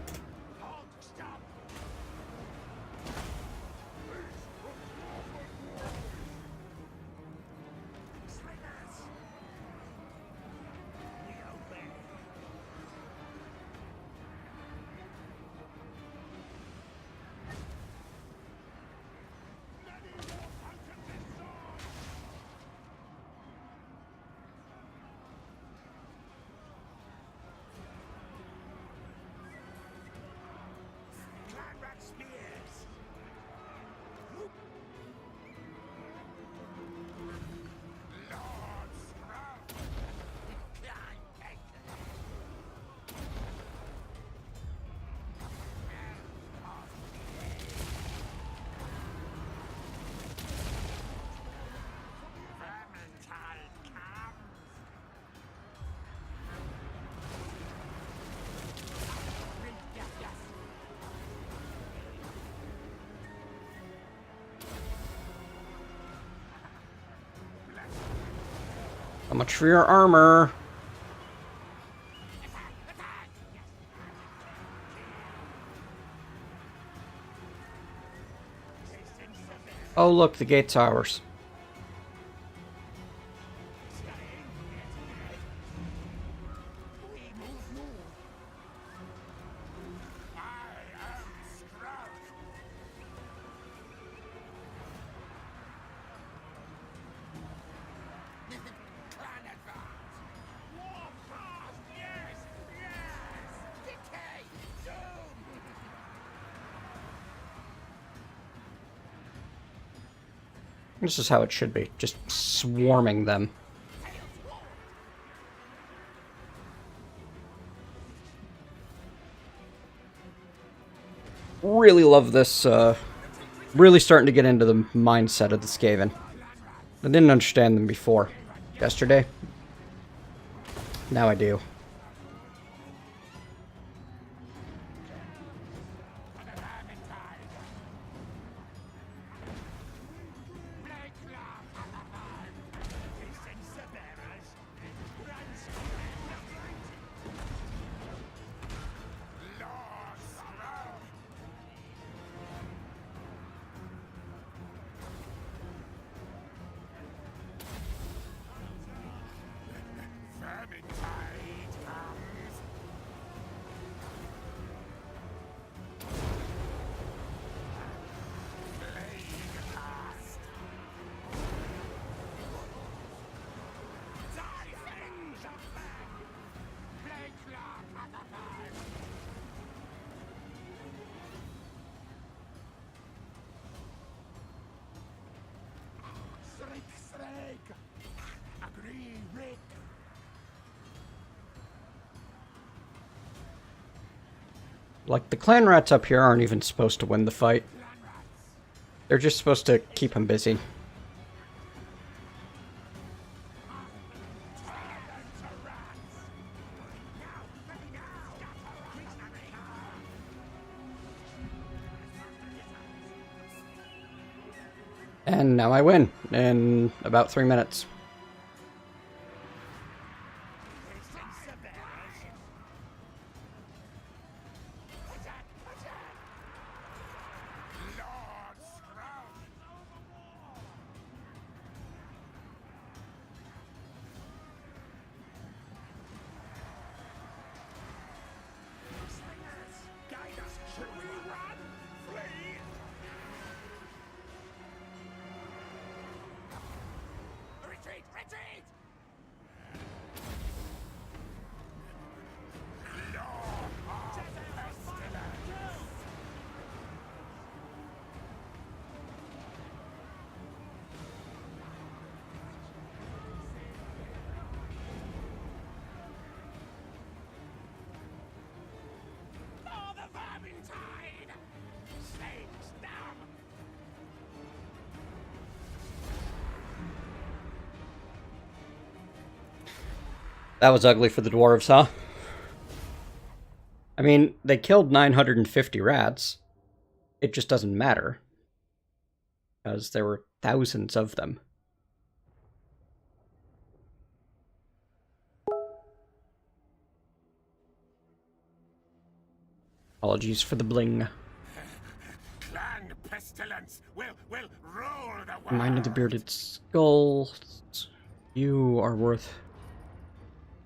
How much for your armor? Oh look, the gate towers. This is how it should be, just swarming them. Really love this, really starting to get into the mindset of the Skaven. I didn't understand them before. Yesterday. Now I do. Like, the clan rats up here aren't even supposed to win the fight. They're just supposed to keep him busy. And now I win in about 3 minutes. That was ugly for the dwarves, huh? I mean, they killed 950 rats. It just doesn't matter. because there were thousands of them. Apologies for the bling. Clan Pestilens will rule the world. Mind of the Bearded Skull. You are worth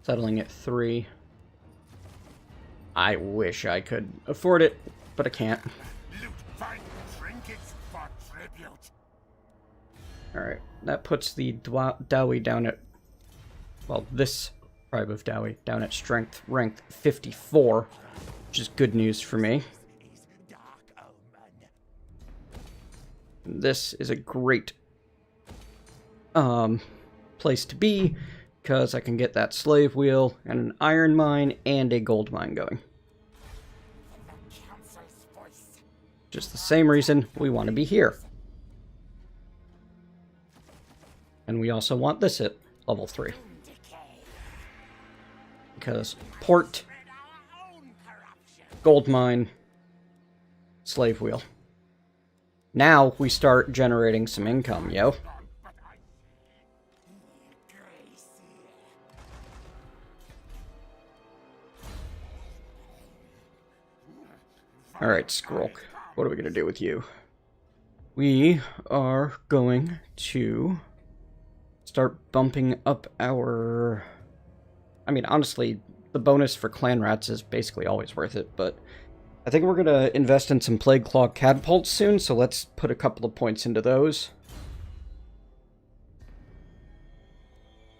settling at 3. I wish I could afford it, but I can't. Loot fine trinkets for tribute. Alright, that puts the Dowie down at, well, this tribe of Dowie down at strength rank 54, which is good news for me. This is a great place to be, because I can get that slave wheel and an iron mine and a gold mine going. Just the same reason we want to be here. And we also want this at level 3. Because port, gold mine, slave wheel. Now we start generating some income, yo. Alright, Skrulk. What are we going to do with you? We are going to start bumping up our... I mean, honestly, the bonus for clan rats is basically always worth it, but I think we're going to invest in some Plague Claw catapults soon, so let's put a couple of points into those.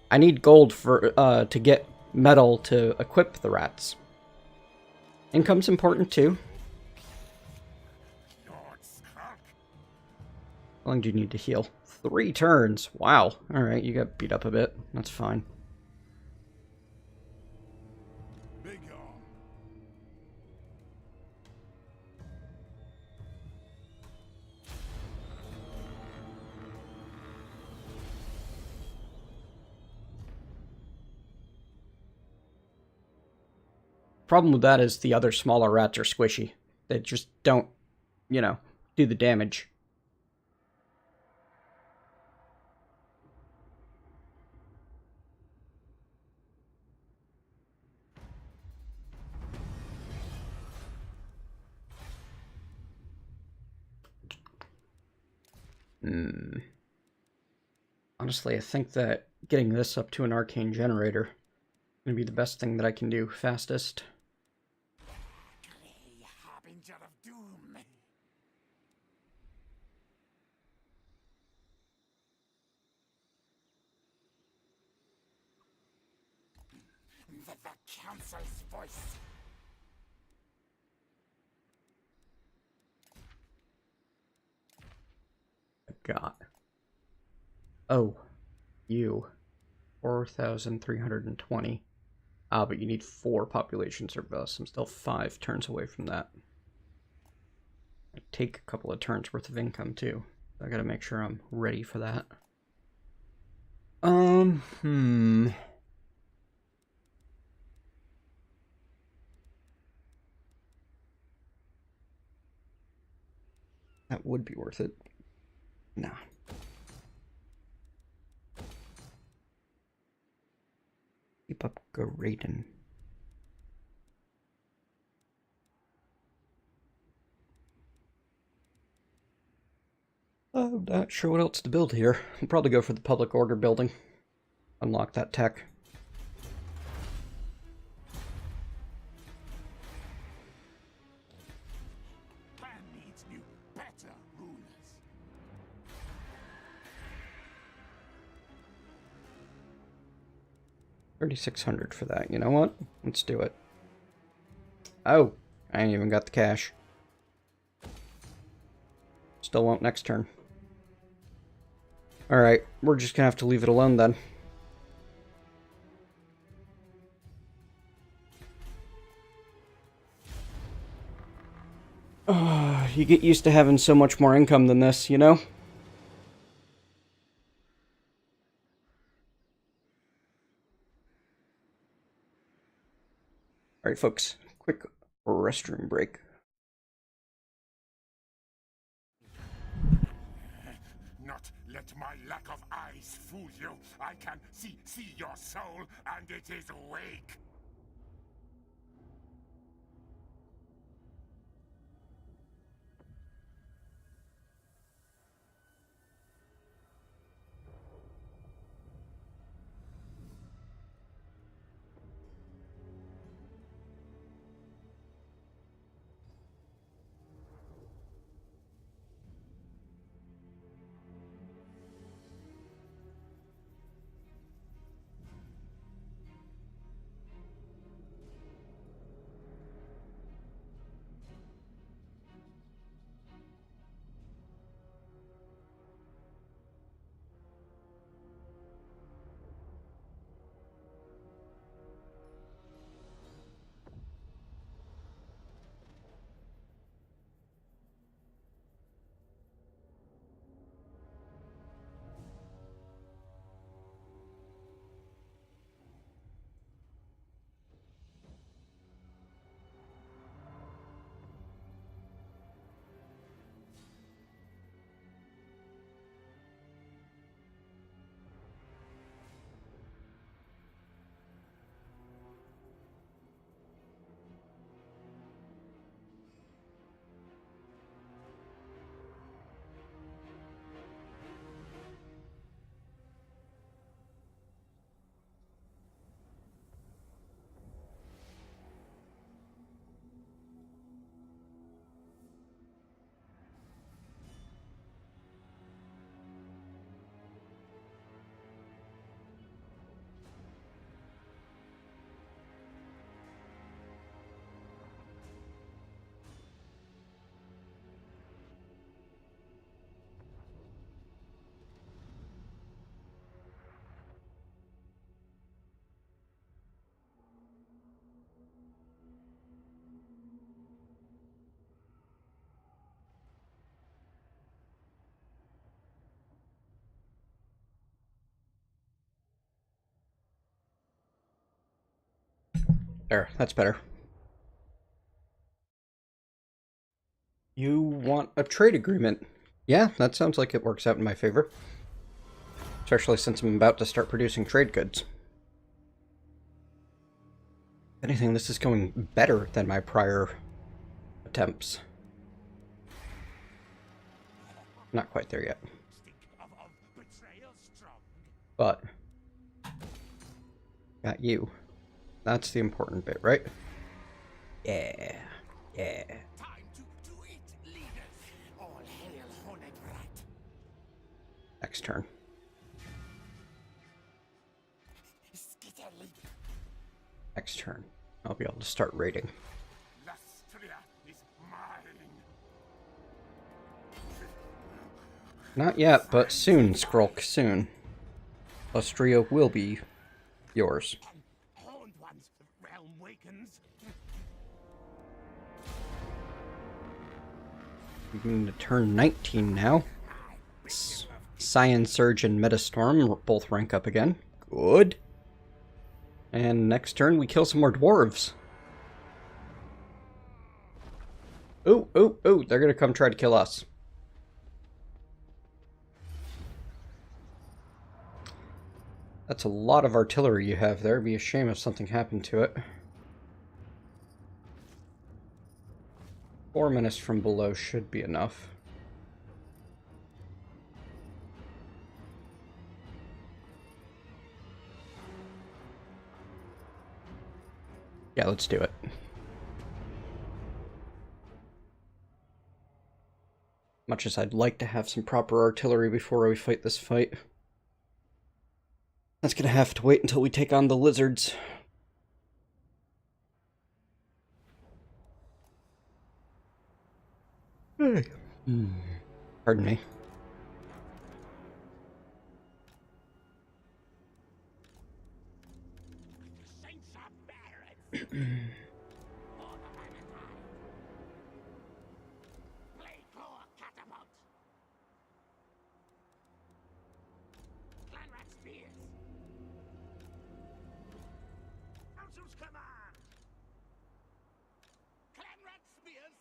I need gold for to get metal to equip the rats. Income's important too. How long do you need to heal? 3 turns. Wow. Alright, you got beat up a bit. That's fine. Problem with that is the other smaller rats are squishy. They just don't, you know, do the damage. Honestly, I think that getting this up to an arcane generator is going to be the best thing that I can do fastest. Harbinger of doom. The council's voice. Got. Oh, you. 4,320. Ah, but you need 4 population surplus. I'm still 5 turns away from that. I take a couple of turns worth of income too. I gotta make sure I'm ready for that. That would be worth it. Nah. Keep up Graydon. I'm not sure what else to build here. I'll probably go for the public order building. Unlock that tech. Clan needs new, better rulers. 3,600 for that. You know what? Let's do it. Oh, I ain't even got the cash. Still won't next turn. Alright, we're just gonna have to leave it alone then. You get used to having so much more income than this, you know? Alright, folks. Quick restroom break. not let my lack of eyes fool you. I can see your soul, and it is awake. There, that's better. You want a trade agreement? Yeah, that sounds like it works out in my favor. Especially since I'm about to start producing trade goods. If anything, this is going better than my prior attempts. Not quite there yet. But got you. That's the important bit, right? Yeah. Yeah. Time to eat, leaders. All hail Hornet Rat. Next turn. Skitterly. Next turn. I'll be able to start raiding. Lustria is mine. Not yet, but soon, Skrulk, soon. Lustria will be yours. Horned ones, the realm wakens. I'm going to turn 19 now. Cyan Surge and Metastorm both rank up again. Good. And next turn we kill some more dwarves. Ooh, ooh, ooh, they're going to come try to kill us. That's a lot of artillery you have there. It'd be a shame if something happened to it. 4 minutes from below should be enough. Yeah, let's do it. Much as I'd like to have some proper artillery before we fight this fight. That's gonna have to wait until we take on the lizards. Pardon me. Saints are barren. Play claw catapult. Clan rat spears. Council's command. Clan rat spears.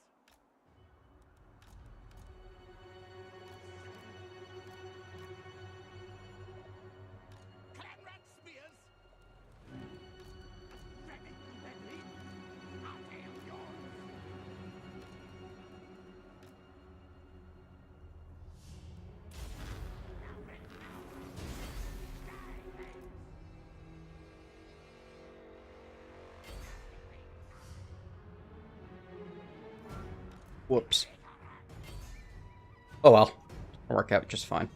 Whoops. Oh well. It'll work out just fine.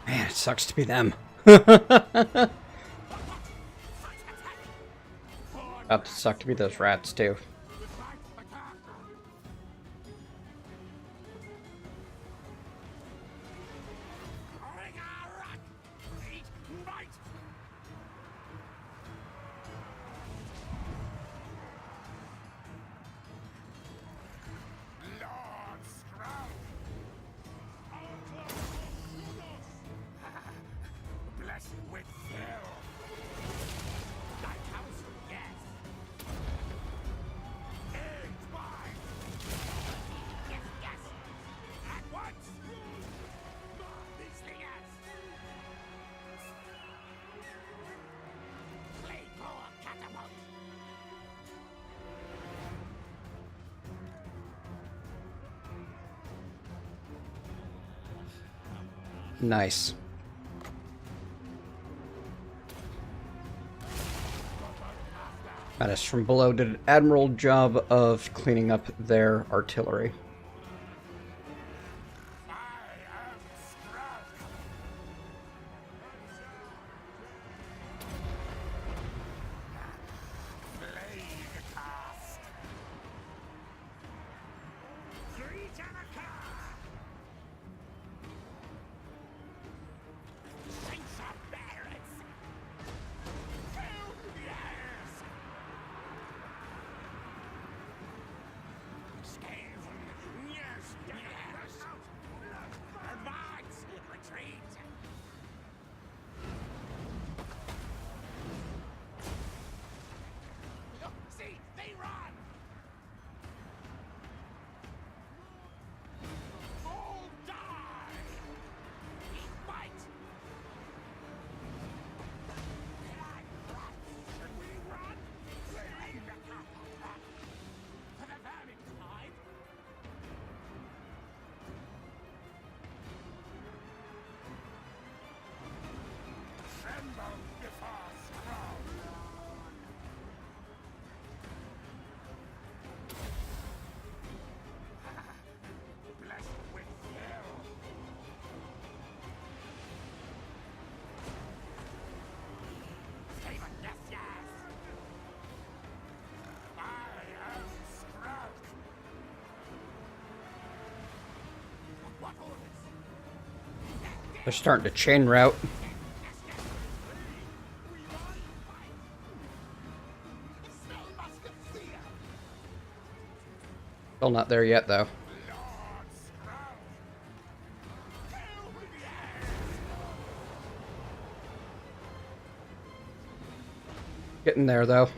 Man, it sucks to be them. About to suck to be those rats, too. Nice. Mattis from below did an admirable job of cleaning up their artillery. They're starting to chain route. Still not there yet, though. Getting there, though.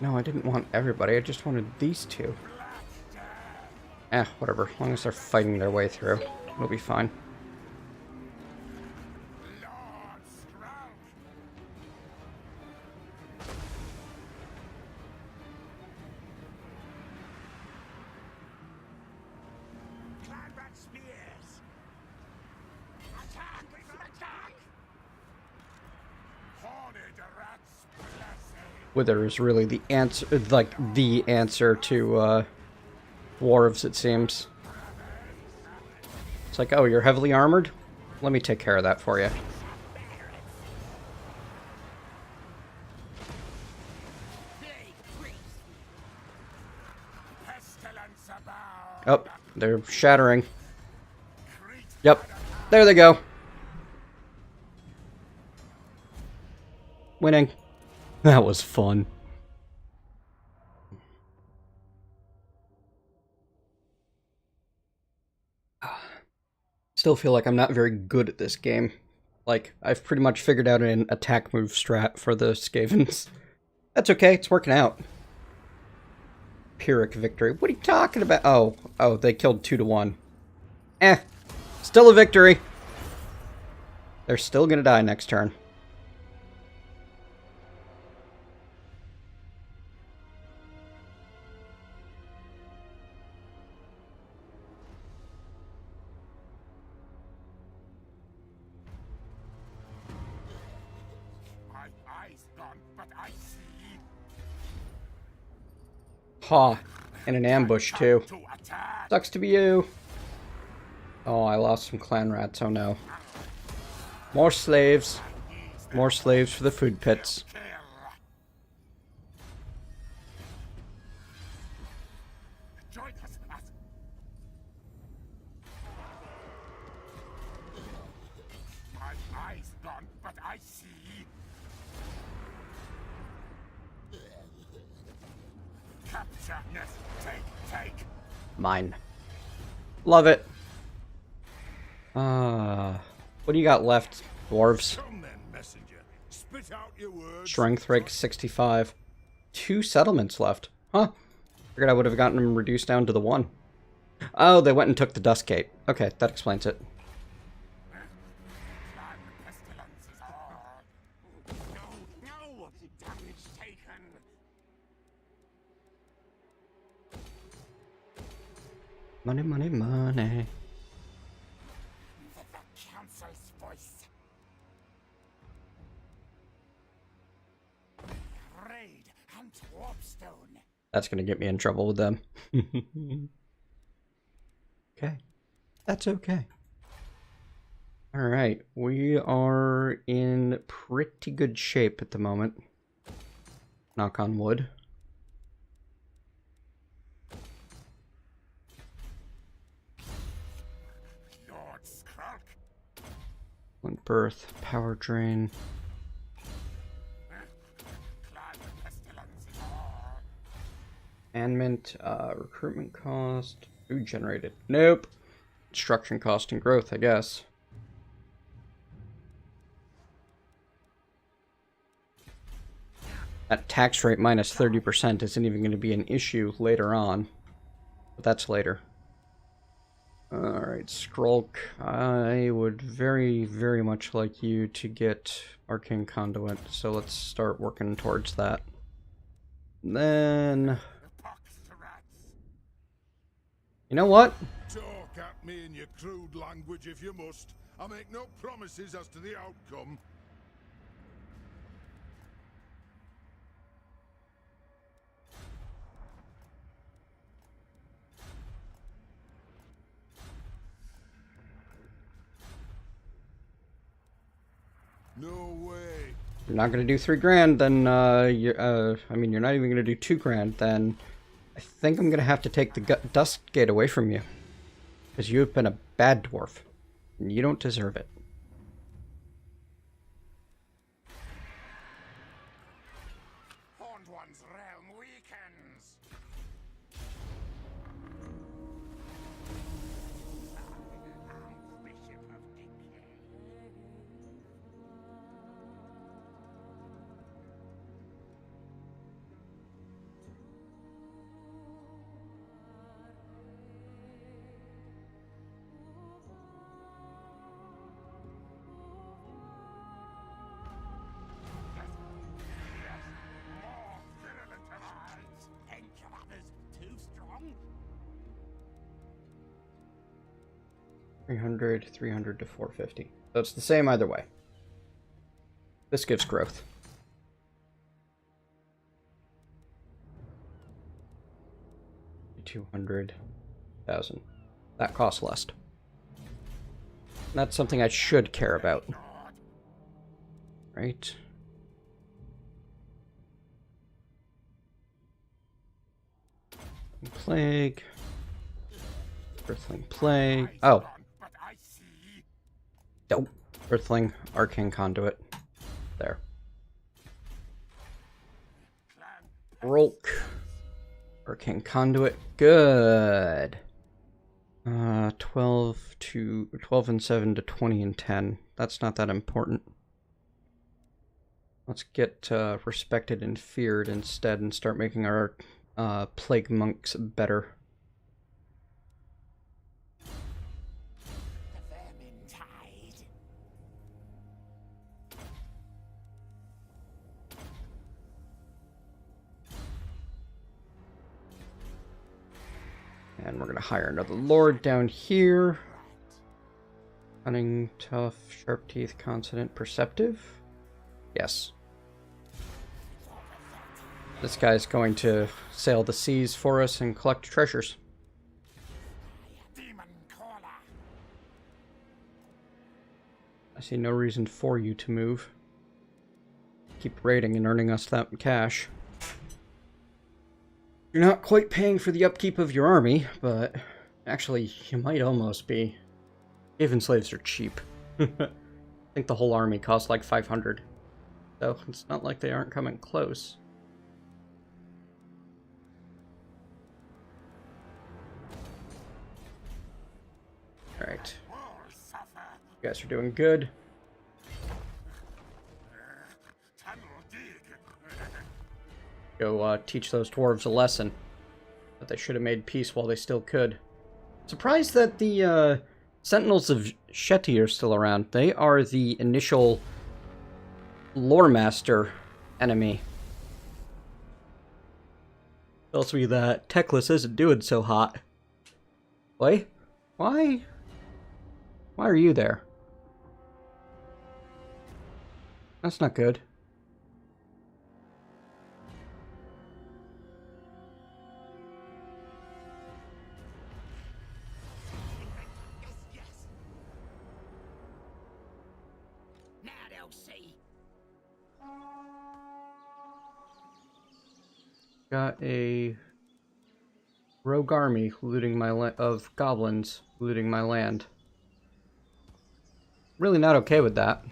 No, I didn't want everybody. I just wanted these two. Whatever. As long as they're fighting their way through, it'll be fine. Wither is really the answer, like the answer to dwarves, it seems. It's like, oh, you're heavily armored? Let me take care of that for you. Oh, they're shattering. Yep, there they go. Winning. That was fun. Still feel like I'm not very good at this game. Like, I've pretty much figured out an attack move strat for the Skavens. That's okay, it's working out. Pyrrhic victory. What are you talking about? Oh, they killed 2 to 1. Still a victory. They're still gonna die next turn. Ha, and an ambush too. Sucks to be you. Oh, I lost some clan rats, oh no. More slaves. More slaves for the food pits. Mine. Love it. What do you got left, dwarves? Strength rank 65. 2 settlements left. Huh. Figured I would have gotten them reduced down to the 1. Oh, they went and took the Dust Cape. Okay, that explains it. Money, money, money. The council's voice. Raid and warpstone. That's gonna get me in trouble with them. Okay. That's okay. Alright, we are in pretty good shape at the moment. Knock on wood. Flint birth, power drain. Amendment, recruitment cost, food generated. Nope. Construction cost and growth, I guess. That tax rate minus 30% isn't even going to be an issue later on. But that's later. Alright, Skrulk. I would very, very much like you to get Arcane Conduit, so let's start working towards that. And then... You know what? Talk at me in your crude language if you must. I make no promises as to the outcome. No way. You're not gonna do 3 grand, then I mean, you're not even gonna do 2 grand, then I think I'm gonna have to take the dust gate away from you. Because you have been a bad dwarf. And you don't deserve it. Horned One's realm weakens. Bishop of Decay. More virulent am I. Ain't your others too strong? 300, 300 to 450. So it's the same either way. This gives growth. $200,000. That costs less. That's something I should care about. Right? Plague. Earthling Plague. Oh. But I see. Nope. Earthling Arcane Conduit. There. Rolk. Arcane Conduit. Good. 12 and 7 to 20 and 10. That's not that important. Let's get respected and feared instead and start making our plague monks better. The Vermintide. And we're going to hire another lord down here. Cunning, tough, sharp teeth, consonant, perceptive. Yes. This guy's going to sail the seas for us and collect treasures. Demon Caller. I see no reason for you to move. Keep raiding and earning us that cash. You're not quite paying for the upkeep of your army, but actually, you might almost be. Even slaves are cheap. I think the whole army costs like 500. So it's not like they aren't coming close. Alright. You guys are doing good. Tunnel dig. Go teach those dwarves a lesson. That they should have made peace while they still could. Surprised that the Sentinels of Shetty are still around. They are the initial Lore Master enemy. Tells me that Teclis isn't doing so hot. Wait, why? Why are you there? That's not good. Yes. Now they'll see. Got a rogue army looting my of goblins looting my land. Really not okay with that.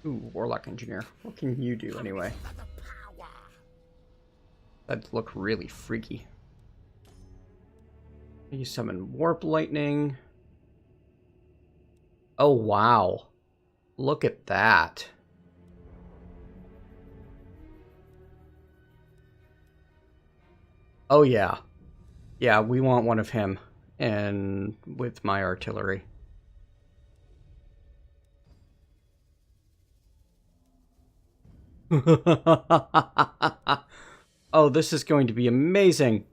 Ooh, Warlock Engineer. What can you do anyway? That'd look really freaky. You summon Warp Lightning. Oh, wow. Look at that. Oh, yeah. Yeah, we want one of him. And with my artillery. Oh, this is going to be amazing.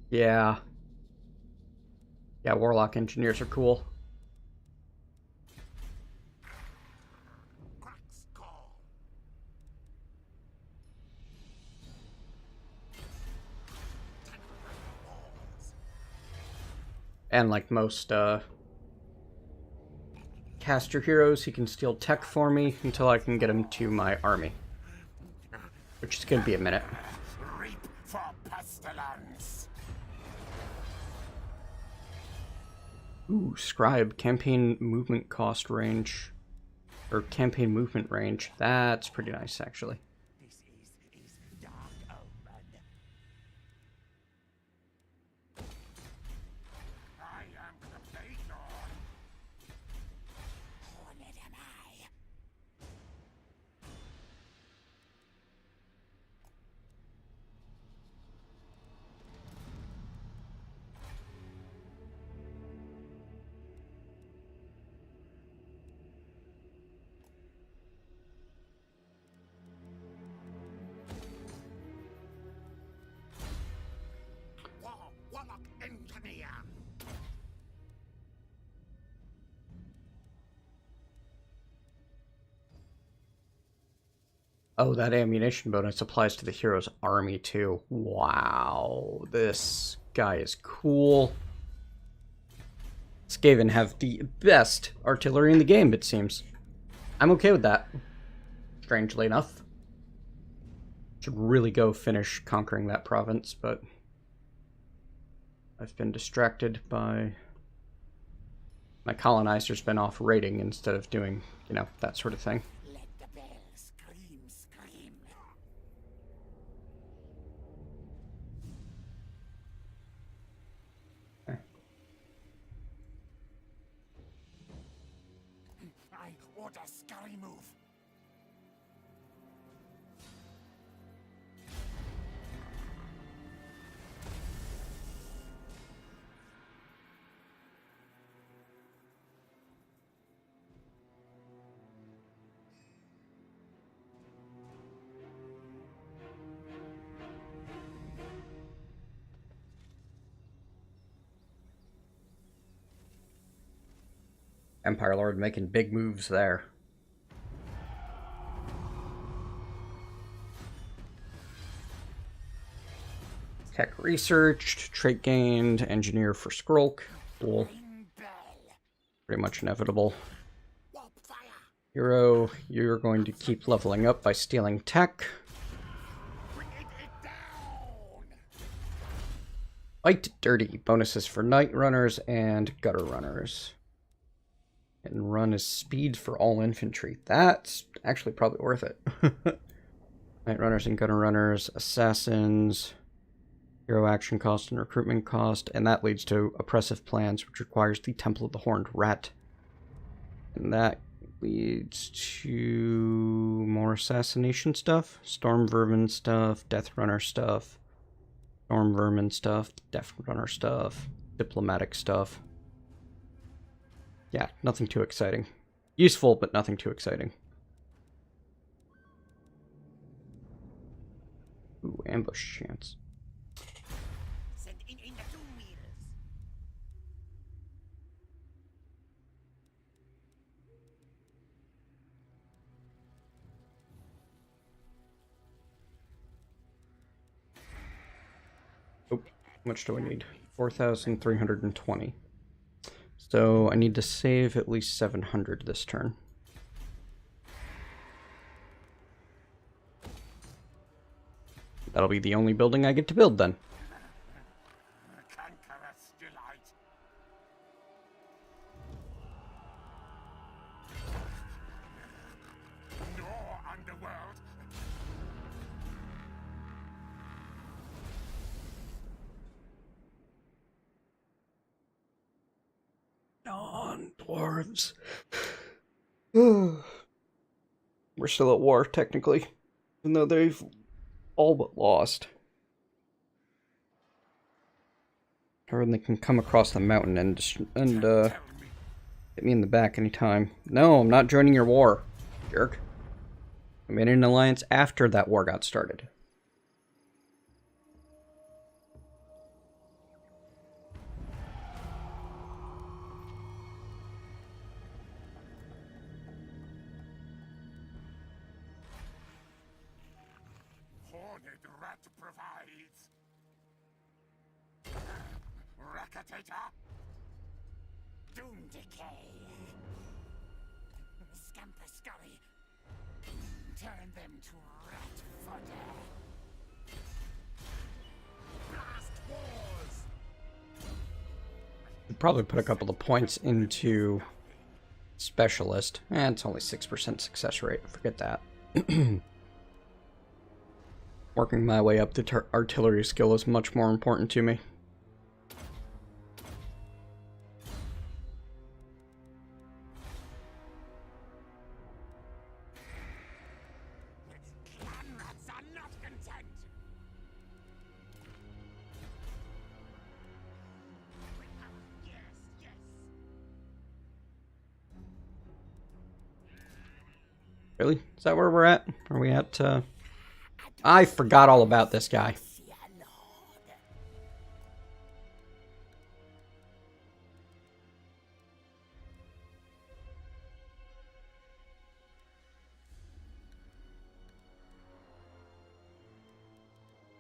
Yeah. Yeah, Warlock engineers are cool. And like most caster heroes, he can steal tech for me until I can get him to my army. Which is going to be a minute. Reap for Pestilens. Ooh, Scribe. Campaign movement cost range. Or campaign movement range. That's pretty nice, actually. This is dark omen. I am the Plague Lord. Hornet am I. Warlock engineer. Oh, that ammunition bonus applies to the hero's army, too. Wow. This guy is cool. Skaven have the best artillery in the game, it seems. I'm okay with that. Strangely enough. Should really go finish conquering that province, but I've been distracted by... My colonizer's been off raiding instead of doing, you know, that sort of thing. Let the bells scream, scream. I order scurry move. Empire Lord making big moves there. Tech researched, trait gained, engineer for Skrulk. Cool. Pretty much inevitable. Hero, you're going to keep leveling up by stealing tech. Fight dirty. Bonuses for night runners and gutter runners. And run is speed for all infantry. That's actually probably worth it. Night runners and gutter runners, assassins, hero action cost and recruitment cost, and that leads to oppressive plans, which requires the Temple of the Horned Rat. And that leads to more assassination stuff, storm vermin stuff, death runner stuff, storm vermin stuff, death runner stuff, diplomatic stuff. Yeah, nothing too exciting. Useful, but nothing too exciting. Ooh, ambush chance. Send in the two wheels. Oh, how much do I need? 4,320. So I need to save at least 700 this turn. That'll be the only building I get to build then. Conqueror's delight. No underworld. Non-dwarves. We're still at war, technically. Even though they've all but lost. Or they can come across the mountain and hit me in the back anytime. No, I'm not joining your war, jerk. I made an alliance after that war got started. defecator? Doom decay. Scamper scurry. Turn them to rat fodder. Blast wars. I'd probably put a couple of points into specialist. It's only 6% success rate. Forget that. Working my way up the artillery skill is much more important to me. Clan rats are not content. Yes, yes. Really? Is that where we're at? Are we at, I forgot all about this guy.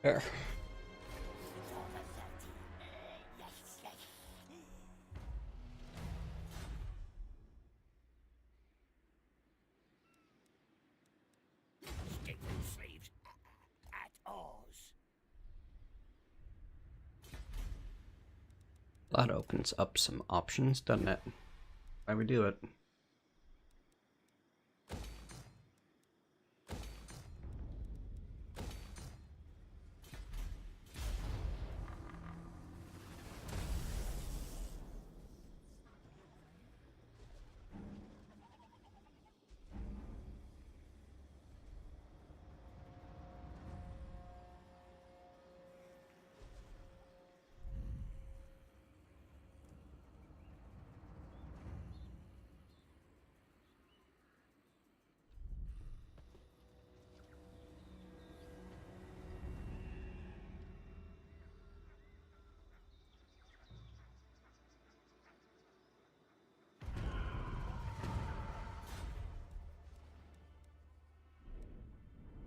There. Stay enslaved at Oz. That opens up some options, doesn't it? Why we do it?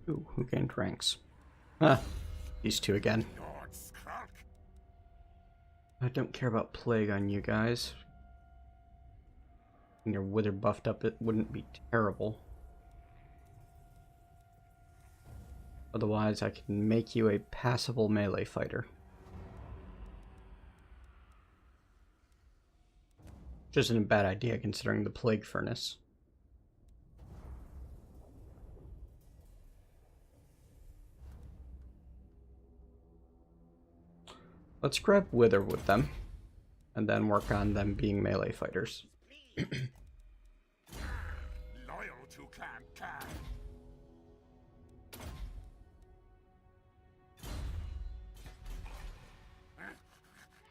Ooh, who gained ranks? Ah, these two again. Lord Skrulk? I don't care about plague on you guys. When your wither buffed up, it wouldn't be terrible. Otherwise, I can make you a passable melee fighter. Which isn't a bad idea considering the plague furnace. Let's grab Wither with them, and then work on them being melee fighters. Loyal to Clan Khan.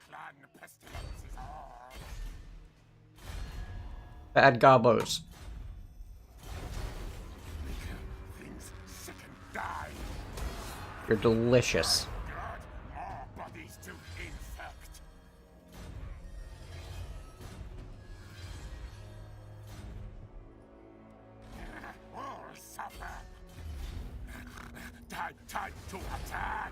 Clan Pestilens is all. Bad gobos. Things sick and die. You're delicious. God, more bodies to infect. All suffer. Time to attack.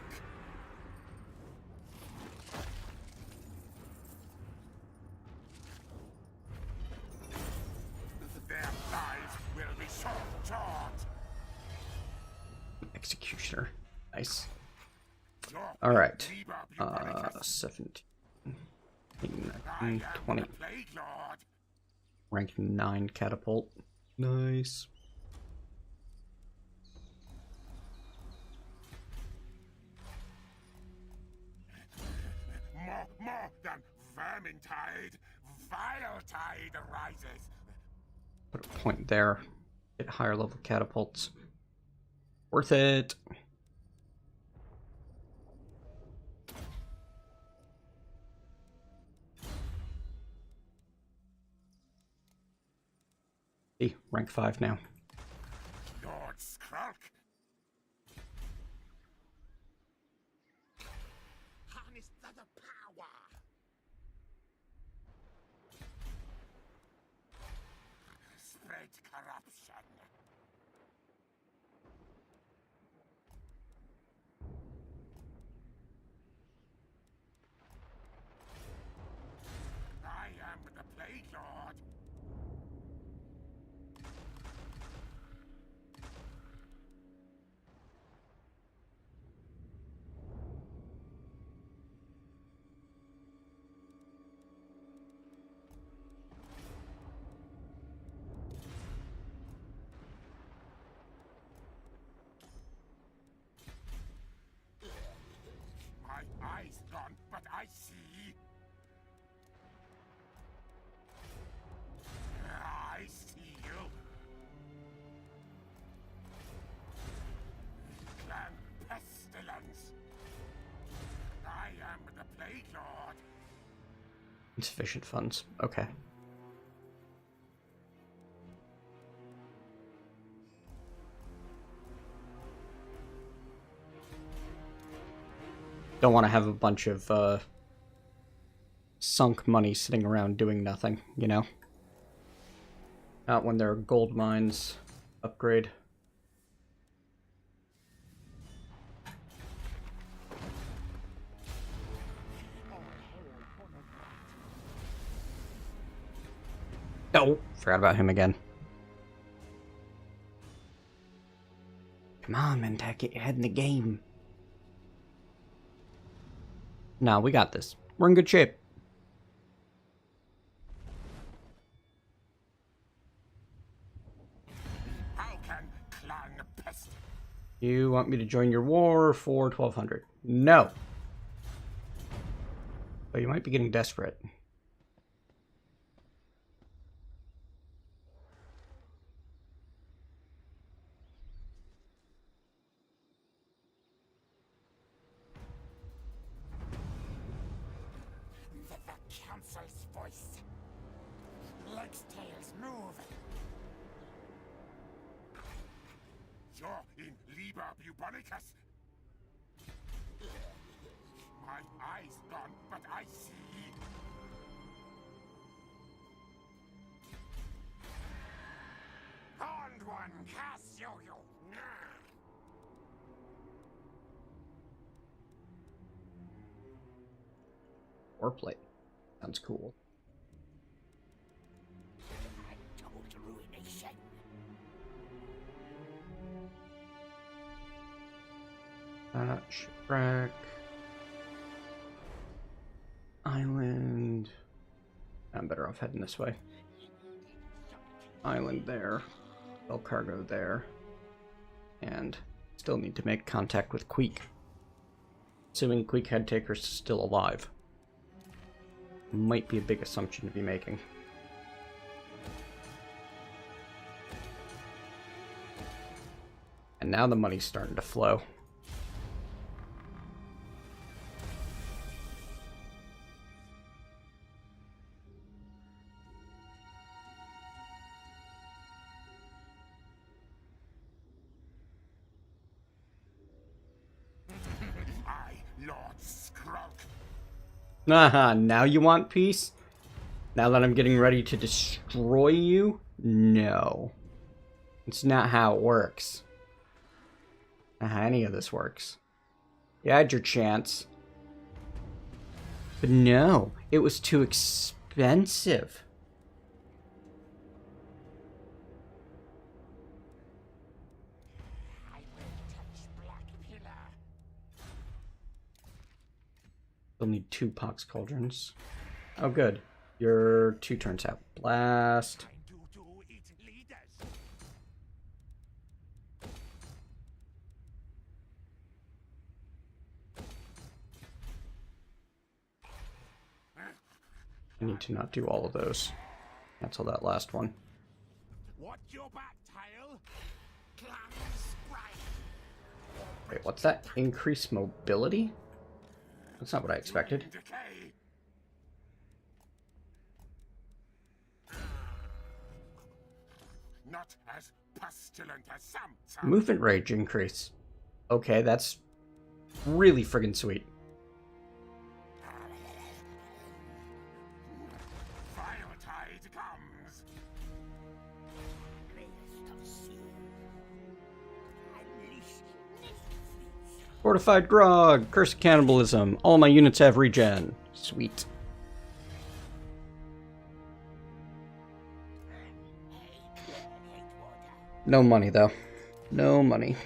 Their lives will be short. Executioner. Nice. Your Alright. Liber Bucolitus. 17. I 19, am 20. the Plague Lord. Rank 9 catapult. Nice. More than Vermintide, Viletide arises. Put a point there. Get higher level catapults. Worth it. Hey, rank 5 now. Lord Skrulk. Harness the power. Spread corruption. eyes gone, but I see. I see you. Clan Pestilens. I am the Plague Lord. Insufficient funds. Okay. Don't want to have a bunch of sunk money sitting around doing nothing, you know? Not when there are gold mines. Upgrade. Oh, forgot about him again. Come on, Mentat, get your head in the game. No, we got this. We're in good shape. How can Clan Pest... You want me to join your war for 1200? No. But you might be getting desperate. The Council's voice. Legs, tails, move. You're in Liber Bubonicus. My eyes gone, but I see. Horned one, cast you. Warplate. Sounds cool. Total ruination. Shipwreck. Island. I'm better off heading this way. Island there. Bell cargo there. And still need to make contact with Queek. Assuming Queek Headtaker's still alive. Might be a big assumption to be making. And now the money's starting to flow. Lord Skroak. Aha, now you want peace? Now that I'm getting ready to destroy you? No. It's not how it works. Not how any of this works. You had your chance. But no, it was too expensive. I will touch Black Pillar. You'll need 2 Pox Cauldrons. Oh, good. You're 2 turns out. Blast. Do it leaders. I need to not do all of those. Cancel that last one. Watch your back, Tile. Clan Sprite. Wait, what's that? Increase mobility? That's not what I expected. Decay. Not as pestilent as some. Movement range increase. Okay, that's really friggin' sweet. Fire tide comes. Fortified Grog, Curse of Cannibalism. All my units have regen. Sweet. No money, though. No money.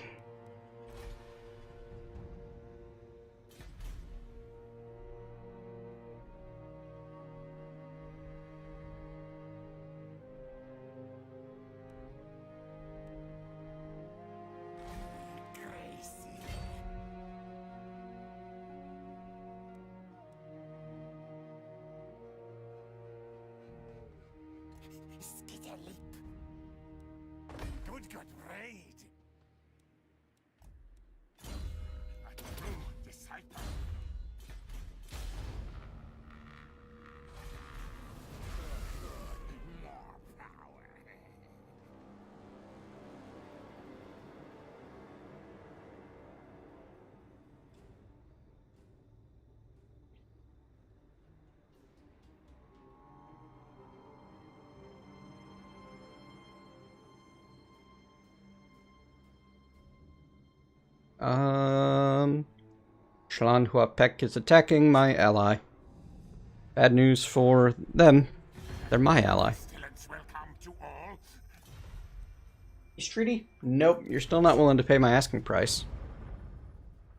Good raid. A true disciple. More power. Shalan Huapek is attacking my ally. Bad news for them. They're my ally. Pestilens will come to all. Peace treaty? Nope, you're still not willing to pay my asking price.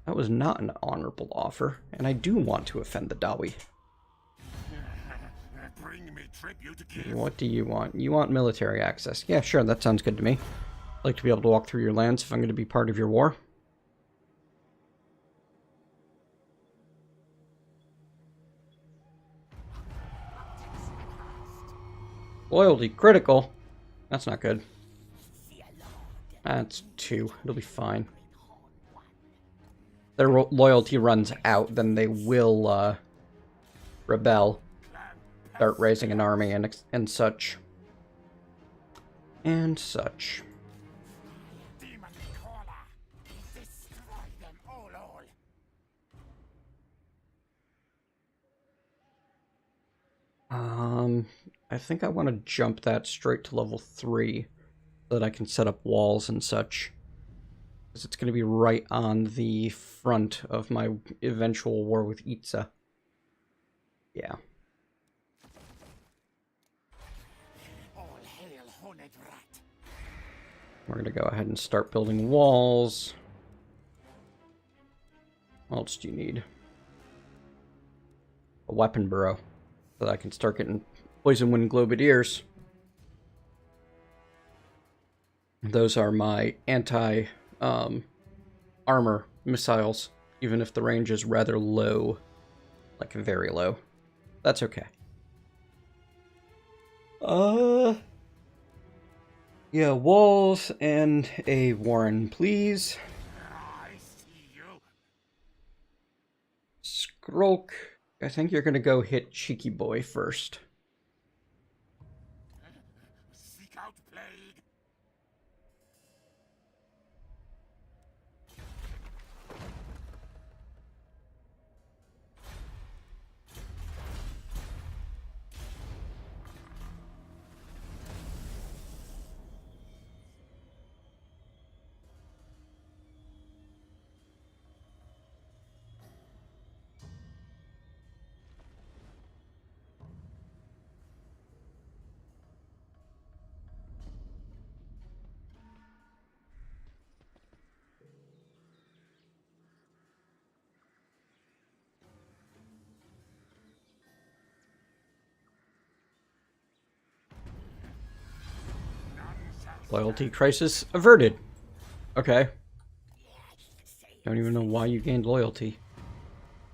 That was not an honorable offer, and I do want to offend the Dawi. Bring me tribute to give. What do you want? You want military access. Yeah, sure, that sounds good to me. I'd like to be able to walk through your lands if I'm going to be part of your war. Loyalty critical. That's not good. That's 2. It'll be fine. Their loyalty runs out, then they will rebel, start raising an army and such. And such. Demon caller. Destroy them all. I think I want to jump that straight to level 3 so that I can set up walls and such. Because it's going to be right on the front of my eventual war with Itza. Yeah. All hail, horned rat. We're going to go ahead and start building walls. What else do you need? A weapon burrow. So that I can start getting poison wind globadiers. Those are my anti armor missiles, even if the range is rather low, like very low. That's okay. Yeah, walls and a warren, please. I see you. Skrulk, I think you're gonna go hit Cheeky Boy first. Seek out plague. Loyalty crisis averted. Okay. Don't even know why you gained loyalty.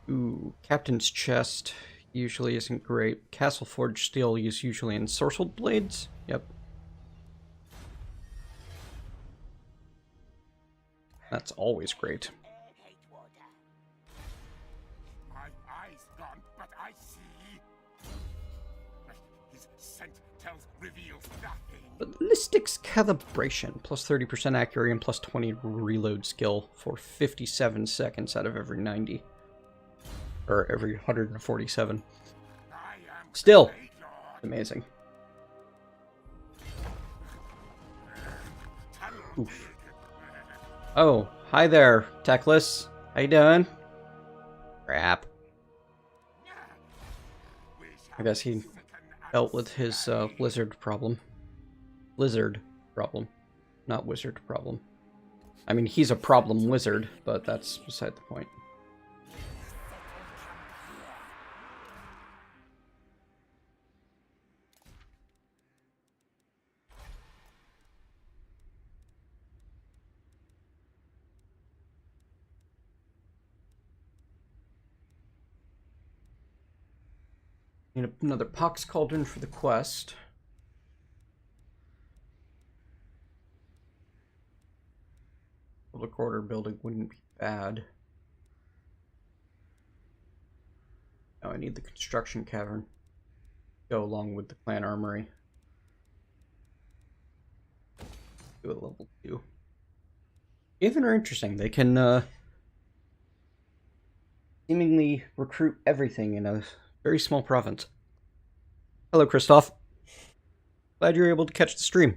Ooh, Captain's Chest usually isn't great. Castle Forged Steel is usually ensorcelled blades. Yep. That's always great. My eyes gone, but I see. His scent reveals nothing. Ballistics Calibration. Plus 30% accuracy and plus 20 reload skill for 57 seconds out of every 90. Or every 147. Still amazing. Oof. Oh, hi there, Techless. How you doing? Crap. I guess he dealt with his lizard problem. Lizard problem, not wizard problem. I mean, he's a problem wizard, but that's beside the point. Need another Pox Cauldron for the quest. Public order building wouldn't be bad. Oh, I need the construction cavern. Go along with the clan armory. Do a level 2. Even are interesting. They can seemingly recruit everything in a very small province. Hello, Christoph. Glad you were able to catch the stream.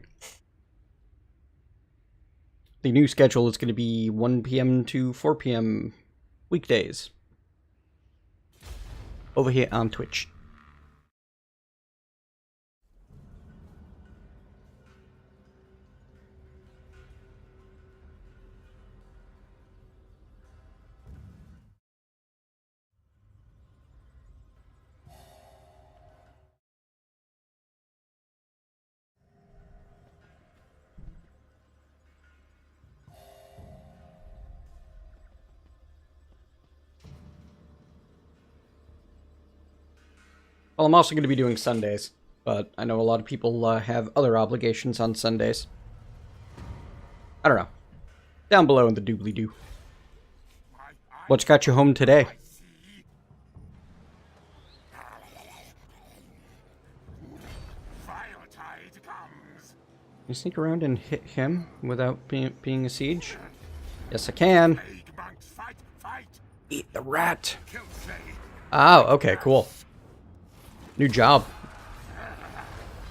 The new schedule is going to be 1 p.m. to 4 p.m. weekdays. Over here on Twitch. Well, I'm also going to be doing Sundays, but I know a lot of people have other obligations on Sundays. I don't know. Down below in the doobly-doo. What's got you home today? Can you sneak around and hit him without being a siege? Yes, I can. Eat the rat. Oh, okay, cool. New job.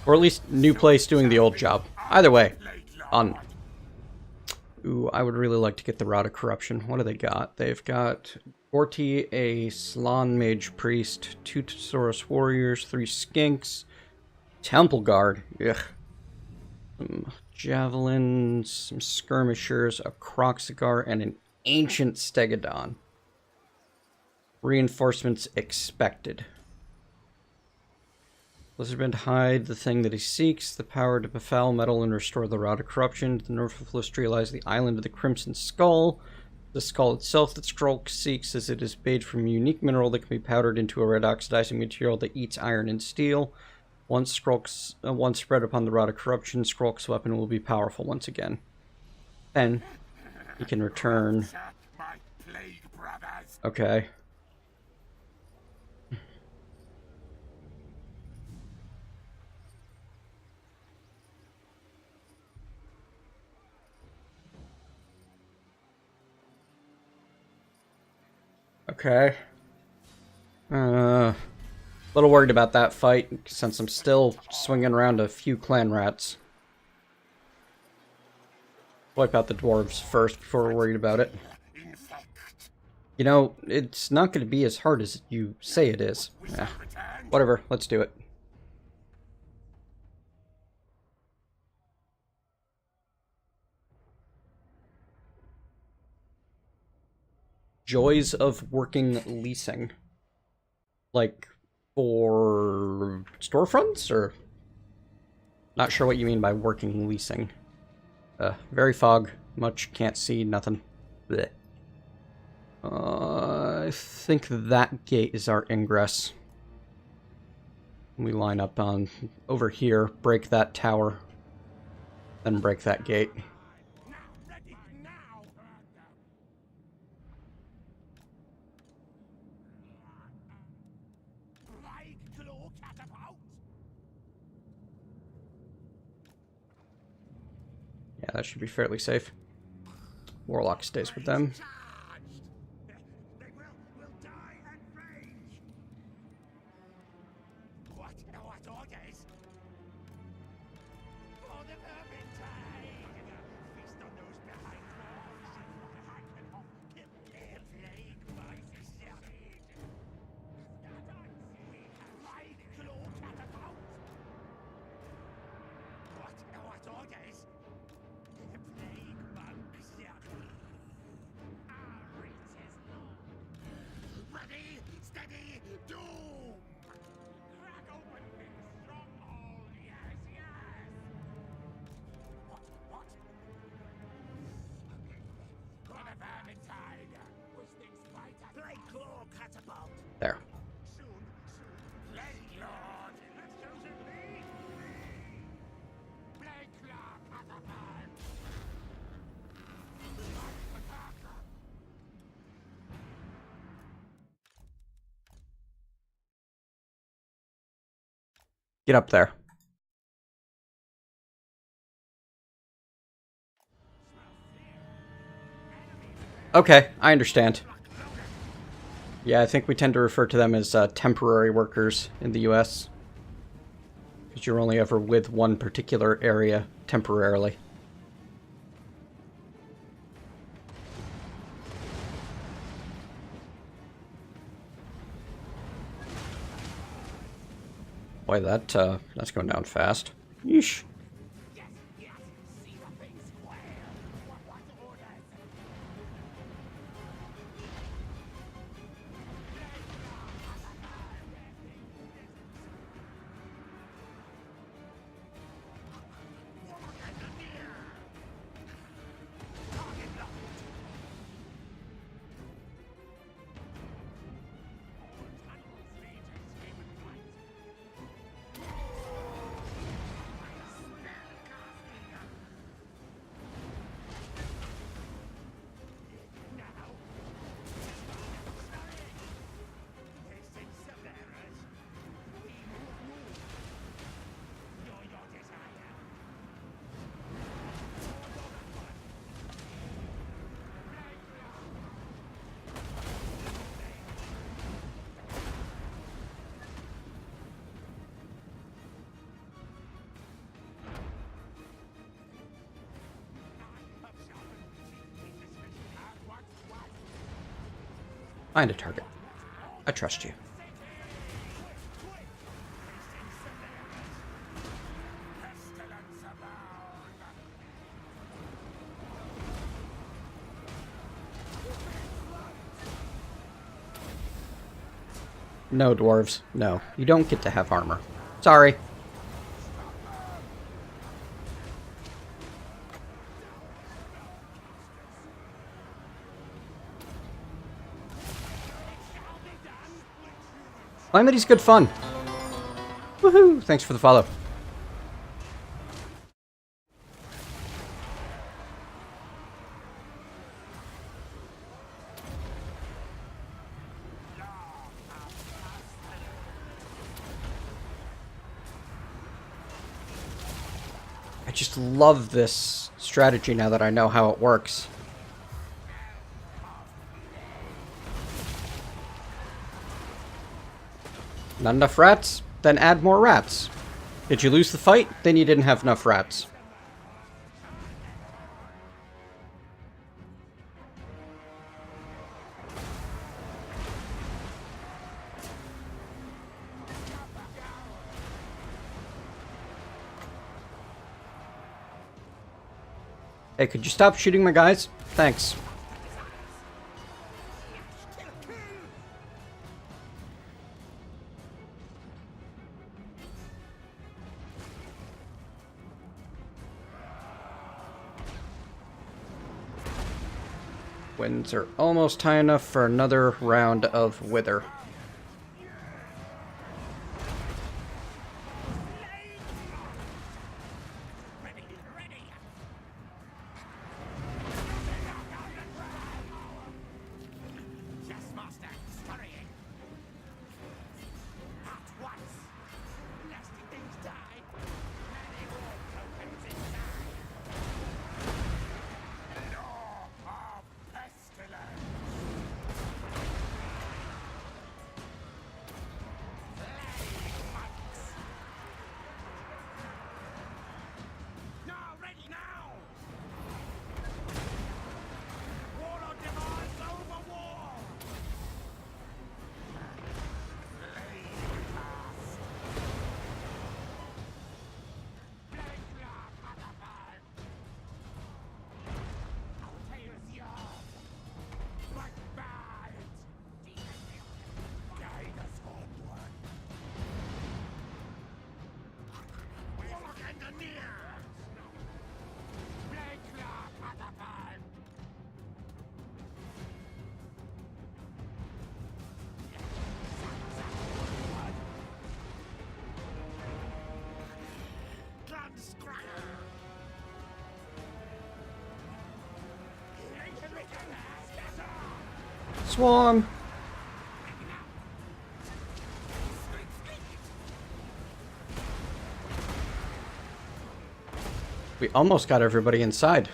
Or at least new place doing the old job. Either way. On. Ooh, I would really like to get the Rod of Corruption. What do they got? They've got Orti, a Salon Mage Priest, 2 Thesaurus Warriors, 3 Skinks, Temple Guard, ugh. Some Javelins, some Skirmishers, a Croxigar, and an Ancient Stegodon. Reinforcements expected. Blizzardbend hide the thing that he seeks, the power to befoul metal and restore the Rod of Corruption. The north of Lystria lies the island of the Crimson Skull. The skull itself that Skrulk seeks, as it is made from a unique mineral that can be powdered into a red oxidizing material that eats iron and steel. Once spread upon the Rod of Corruption, Skrulk's weapon will be powerful once again. Then he can return. Okay. Okay. A little worried about that fight, since I'm still swinging around a few clan rats. Wipe out the dwarves first before we're worried about it. You know, it's not going to be as hard as you say it is. Yeah. Whatever, let's do it. Joys of working leasing. Like, for storefronts, or? Not sure what you mean by working leasing. Very fog. Much can't see, nothing. Blech. I think that gate is our ingress. We line up on over here, break that tower, then break that gate. Yeah, that should be fairly safe. Warlock stays with them. Get up there. Okay, I understand. Yeah, I think we tend to refer to them as temporary workers in the US. Because you're only ever with one particular area temporarily. Boy, that's going down fast. Yeesh. Find a target. I trust you. No, dwarves. No. You don't get to have armor. Sorry. Calamity's good fun. Woohoo! Thanks for the follow. I just love this strategy now that I know how it works. Not enough rats? Then add more rats. Did you lose the fight? Then you didn't have enough rats. Hey, could you stop shooting my guys? Thanks. Winds are almost high enough for another round of Wither. Swarm! We almost got everybody inside.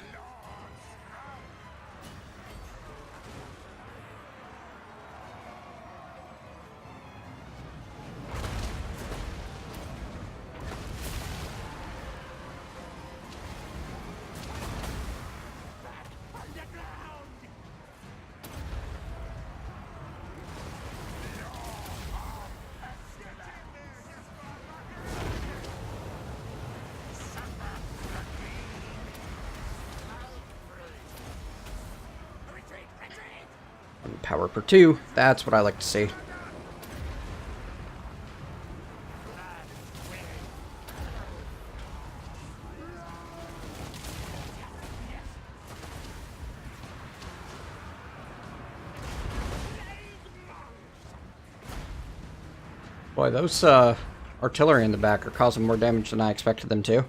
Power per 2. That's what I like to see. Boy, those artillery in the back are causing more damage than I expected them to.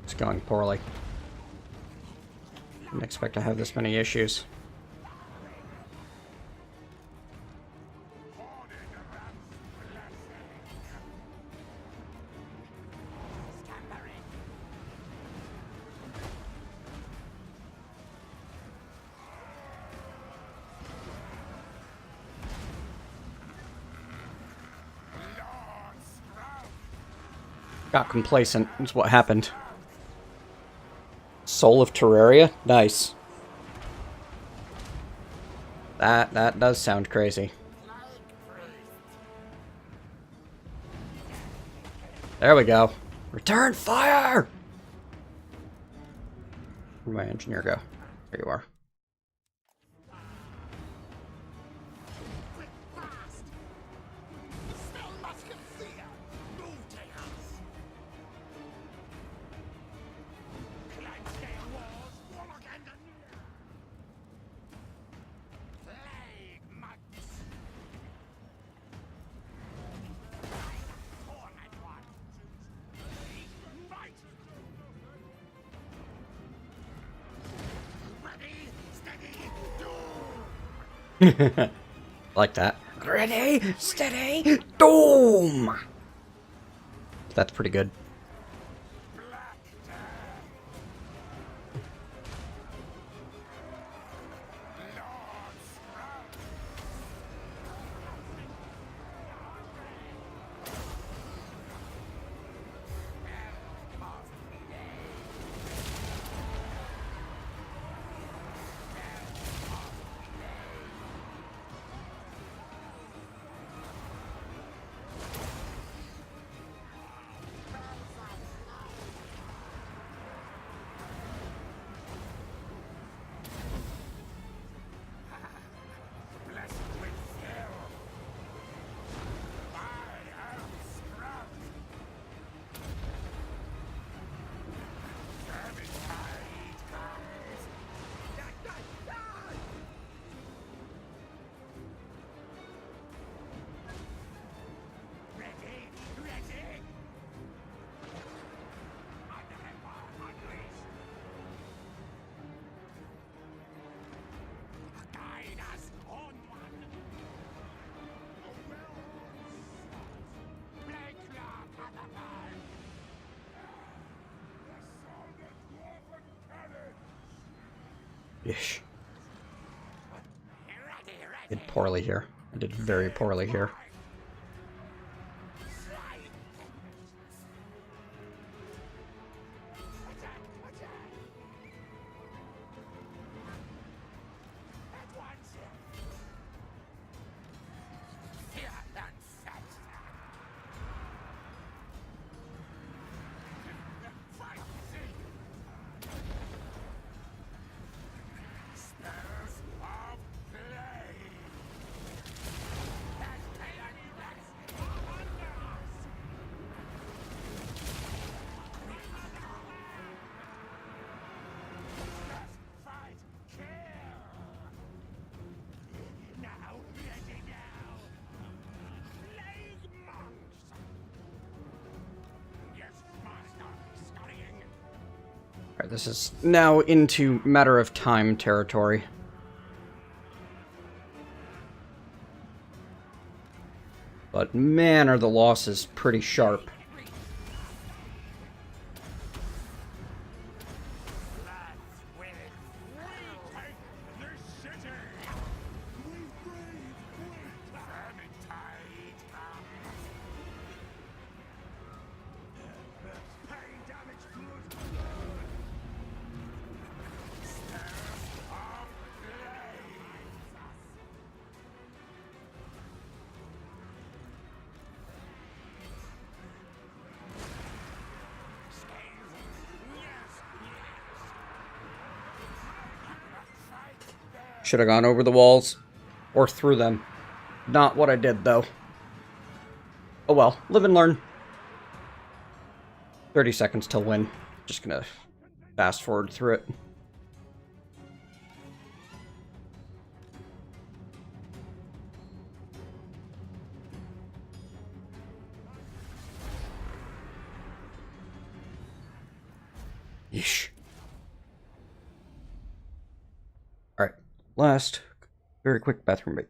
It's going poorly. Didn't expect to have this many issues. Got complacent, is what happened. Soul of Terraria? Nice. That does sound crazy. There we go. Return fire! Where'd my engineer go? There you are. Like that. Ready, steady, doom! That's pretty good. Ish. Did poorly here. I did very poorly here. This is now into matter of time territory. But man, are the losses pretty sharp. Should have gone over the walls. Or through them. Not what I did, though. Oh well. Live and learn. 30 seconds till win. Just gonna fast forward through it. Yeesh. Alright. Last, very quick bathroom break.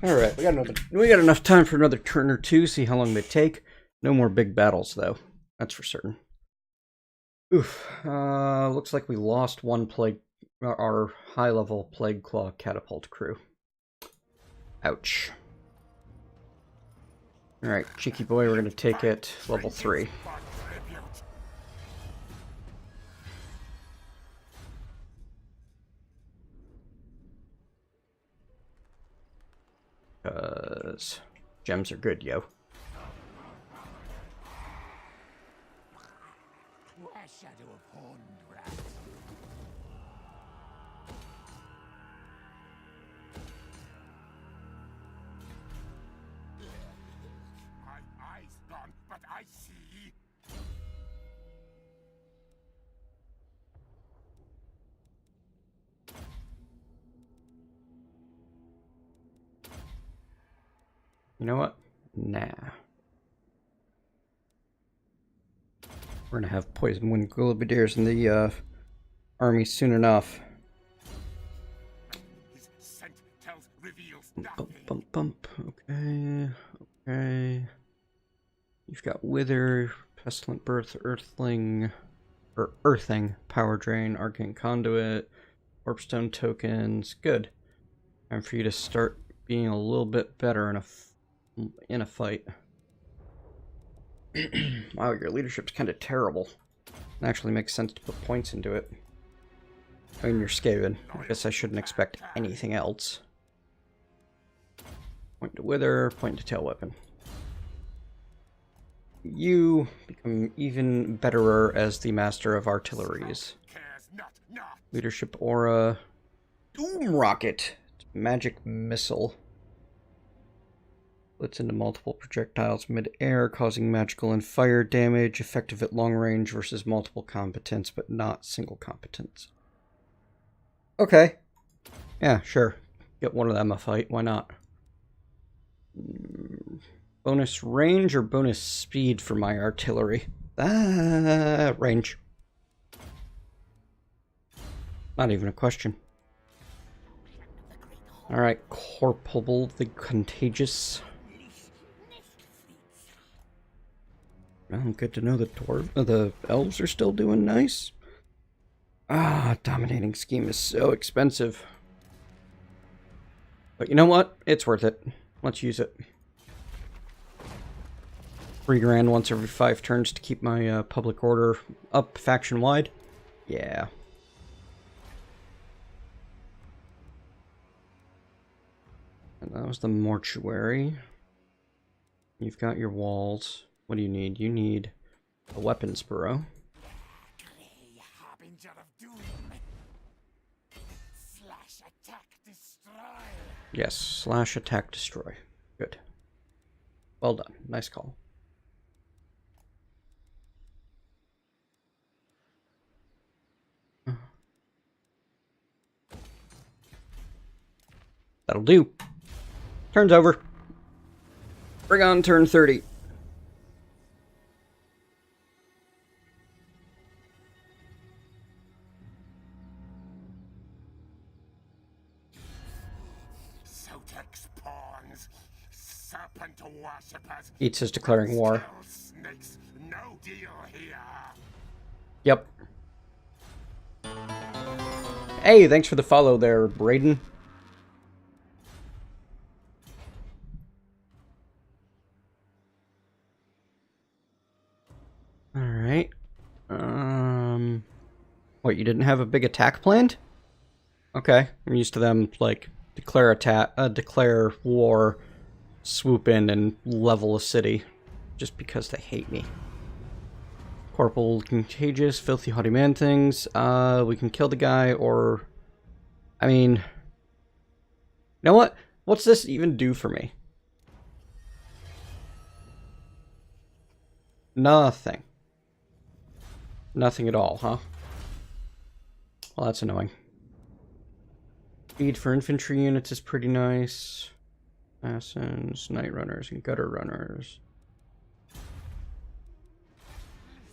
All right, we got enough time for another turn or two. See how long they take. No more big battles though. That's for certain. Oof. Looks like we lost one plague, our high-level Plague Claw catapult crew. Ouch. All right, cheeky boy, we're gonna take it level 3. Because gems are good, yo. My eyes gone, but I see. You know what? Nah. We're gonna have poison wind gullibideers in the army soon enough. His scent tells reveals Bump, bump, bump. Okay, okay. You've got Wither, Pestilent Birth, Earthling, or Earthing, Power Drain, Arcane Conduit, Warpstone tokens. Good. Time for you to start being a little bit better in a fight. Wow, your leadership's kind of terrible. It actually makes sense to put points into it. I mean, you're Skaven. I guess I shouldn't expect anything else. Point to wither, point to tail weapon. You become even betterer as the master of artilleries. Cares not. Leadership aura. Doom rocket. Magic missile. Splits into multiple projectiles mid-air, causing magical and fire damage. Effective at long range versus multiple combatants, but not single combatants. Okay. Yeah, sure. Get one of them a fight. Why not? Bonus range or bonus speed for my artillery? Range. Not even a question. Alright, Corporal the Contagious. Well, good to know the elves are still doing nice. Ah, dominating scheme is so expensive. But you know what? It's worth it. Let's use it. 3 grand once every 5 turns to keep my public order up faction-wide. Yeah. And that was the mortuary. You've got your walls. What do you need? You need a weapons bureau. Harbinger of doom. Slash, attack, destroy. Yes, slash, attack, destroy. Good. Well done. Nice call. That'll do. Turn's over. Bring on turn 30. Sotex pawns, serpent worshippers. Eats is declaring war. Snakes, no deal here. Yep. Hey, thanks for the follow there, Braden. Alright. What, you didn't have a big attack planned? Okay. I'm used to them, like, declare war, swoop in, and level a city. Just because they hate me. Corporal Contagious, Filthy Haughty Man things. We can kill the guy, or... I mean... You know what? What's this even do for me? Nothing. Nothing at all, huh? Well, that's annoying. Speed for infantry units is pretty nice. Assassins, night runners, and gutter runners.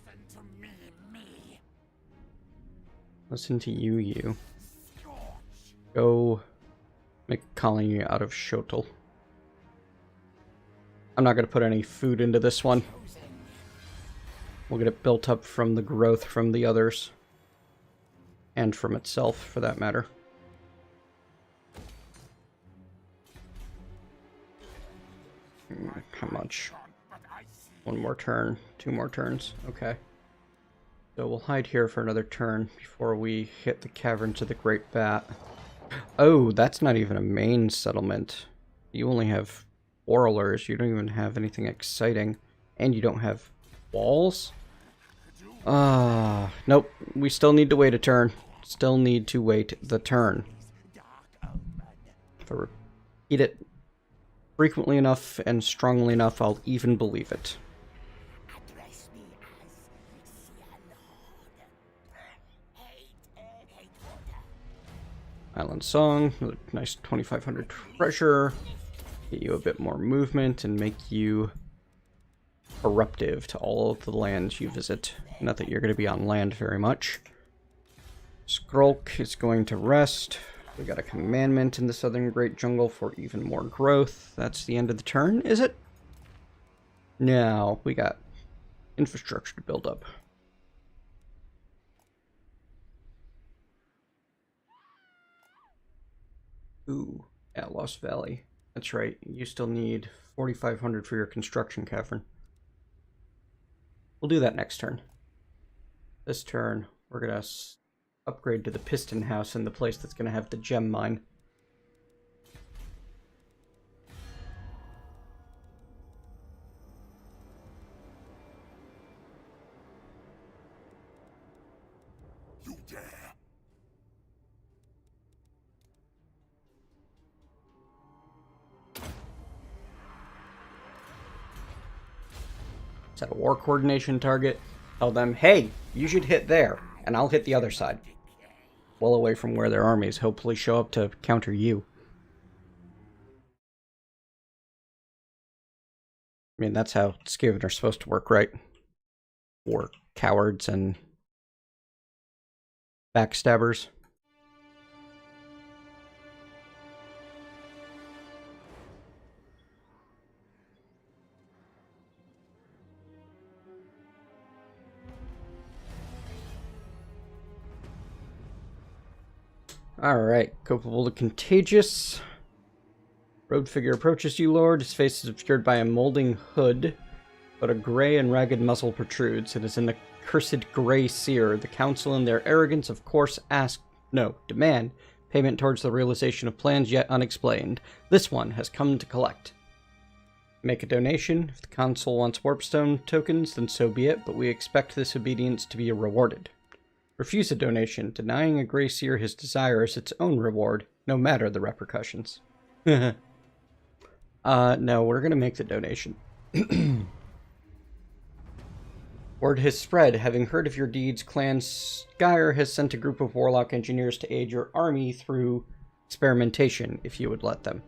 Listen to me. Listen to you. Go make a colony out of Shotel. I'm not going to put any food into this one. We'll get it built up from the growth from the others. And from itself, for that matter. How much? 1 more turn. 2 more turns. Okay. So we'll hide here for another turn before we hit the caverns of the Great Bat. Oh, that's not even a main settlement. You only have Warlers. You don't even have anything exciting. And you don't have walls? Nope. We still need to wait a turn. Still need to wait the turn. If I repeat it frequently enough and strongly enough, I'll even believe it. Island Song, another nice 2,500 treasure. Get you a bit more movement and make you eruptive to all of the lands you visit. Not that you're going to be on land very much. Skrulk is going to rest. We got a commandment in the Southern Great Jungle for even more growth. That's the end of the turn, is it? No, we got infrastructure to build up. Ooh, at Lost Valley. That's right, you still need 4,500 for your construction cavern. We'll do that next turn. This turn, we're gonna upgrade to the Piston House in the place that's gonna have the gem mine. dare. Set a war coordination target. Tell them, hey, you should hit there, and I'll hit the other side. Well away from where their armies hopefully show up to counter you. I mean, that's how Skaven are supposed to work, right? Or cowards and backstabbers. Alright, capable to contagious. Robed figure approaches you, Lord. His face is obscured by a molding hood, but a gray and ragged muzzle protrudes. It is in the cursed gray seer. The council, in their arrogance, of course, demand payment towards the realization of plans yet unexplained. This one has come to collect. Make a donation. If the council wants warpstone tokens, then so be it, but we expect this obedience to be rewarded. Refuse a donation. Denying a gray seer his desire is its own reward, no matter the repercussions. No, we're gonna make the donation. Word has spread. Having heard of your deeds, Clan Skyer has sent a group of warlock engineers to aid your army through experimentation, if you would let them.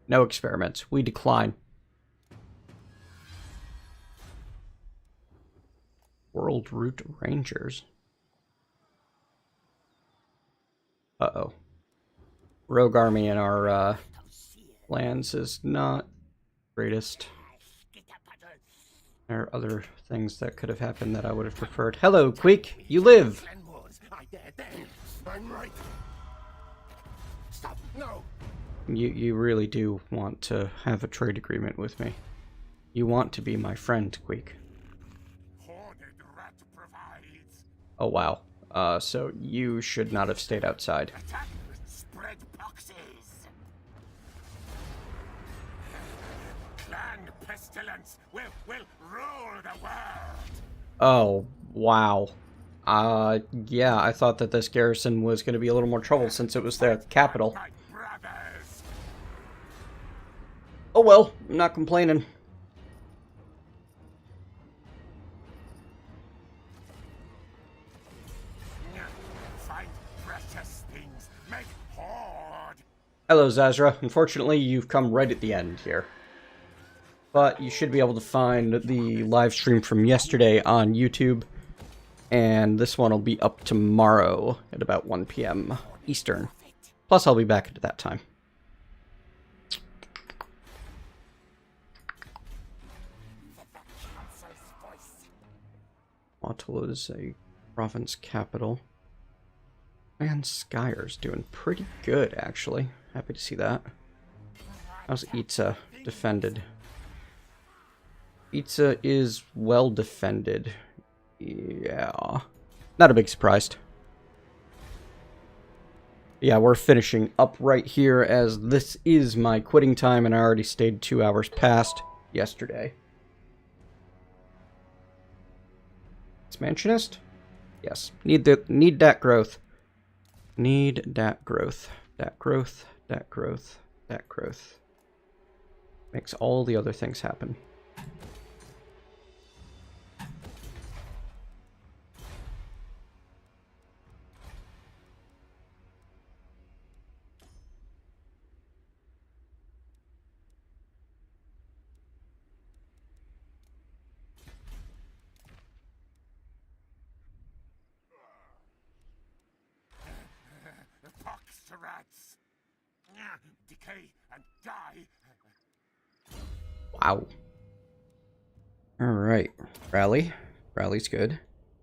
No experiments. We decline. World Route Rangers. Uh-oh. Rogue army in our lands is not greatest. There are other things that could have happened that I would have preferred. Hello, Queek! You live! I'm right. Stop! No! You really do want to have a trade agreement with me. You want to be my friend, Queek. Hoarded rat provides. Oh, wow. So you should not have stayed outside. Attack! Spread poxes! Clan Pestilens will rule the world! Oh, wow. Yeah, I thought that this garrison was going to be a little more trouble since it was their capital. My brothers! Oh well, I'm not complaining. Find precious things. Make hoard! Hello, Zazra. Unfortunately, you've come right at the end here. But you should be able to find the live stream from yesterday on YouTube. And this one will be up tomorrow at about 1 p.m. Eastern. Plus, I'll be back at that time. Otto is a province capital. Man, Skyer's doing pretty good, actually. Happy to see that. How's Itza defended? Itza is well defended. Yeah. Not a big surprise. Yeah, we're finishing up right here as this is my quitting time and I already stayed 2 hours past yesterday. Expansionist? Yes. Need that growth. Need that growth. That growth. That growth. That growth. Makes all the other things happen. Pox to rats! Decay and die! Wow. Alright. Rally. Rally's good.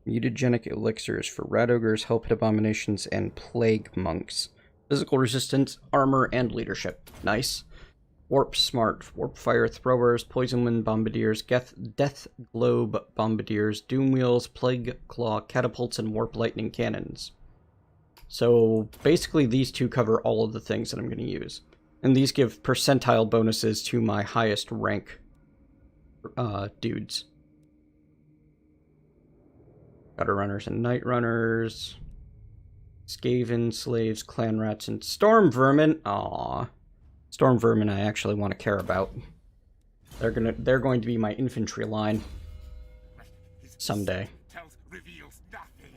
Mutagenic elixirs for rat ogres, hellpit abominations, and plague monks. Physical resistance, armor, and leadership. Nice. Warp smart. Warp fire throwers, poison wind bombardiers, death globe bombardiers, doom wheels, plague claw catapults, and warp lightning cannons. So basically these two cover all of the things that I'm going to use. And these give percentile bonuses to my highest rank dudes. Gutter runners and night runners. Skaven, slaves, clan rats, and storm vermin. Aww. Storm vermin I actually want to care about. They're going to be my infantry line someday. Reveals nothing.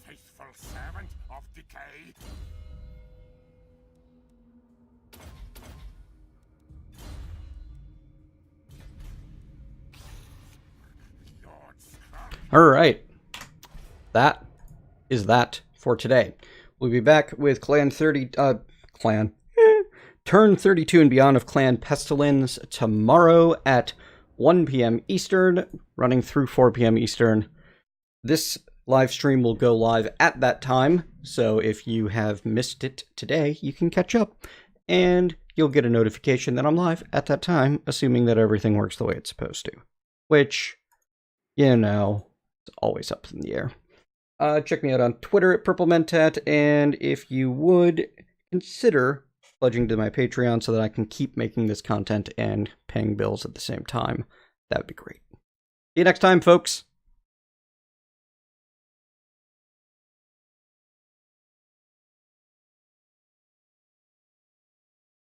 Faithful servant of decay. Alright. That is that for today. We'll be back with Turn 32 and beyond of Clan Pestilens tomorrow at 1 p.m. Eastern, running through 4 p.m. Eastern. This live stream will go live at that time, so if you have missed it today, you can catch up, and you'll get a notification that I'm live at that time, assuming that everything works the way it's supposed to. Which, you know, is always up in the air. Check me out on Twitter at PurpleMentat, and if you would, consider pledging to my Patreon so that I can keep making this content and paying bills at the same time. That would be great. See you next time, folks.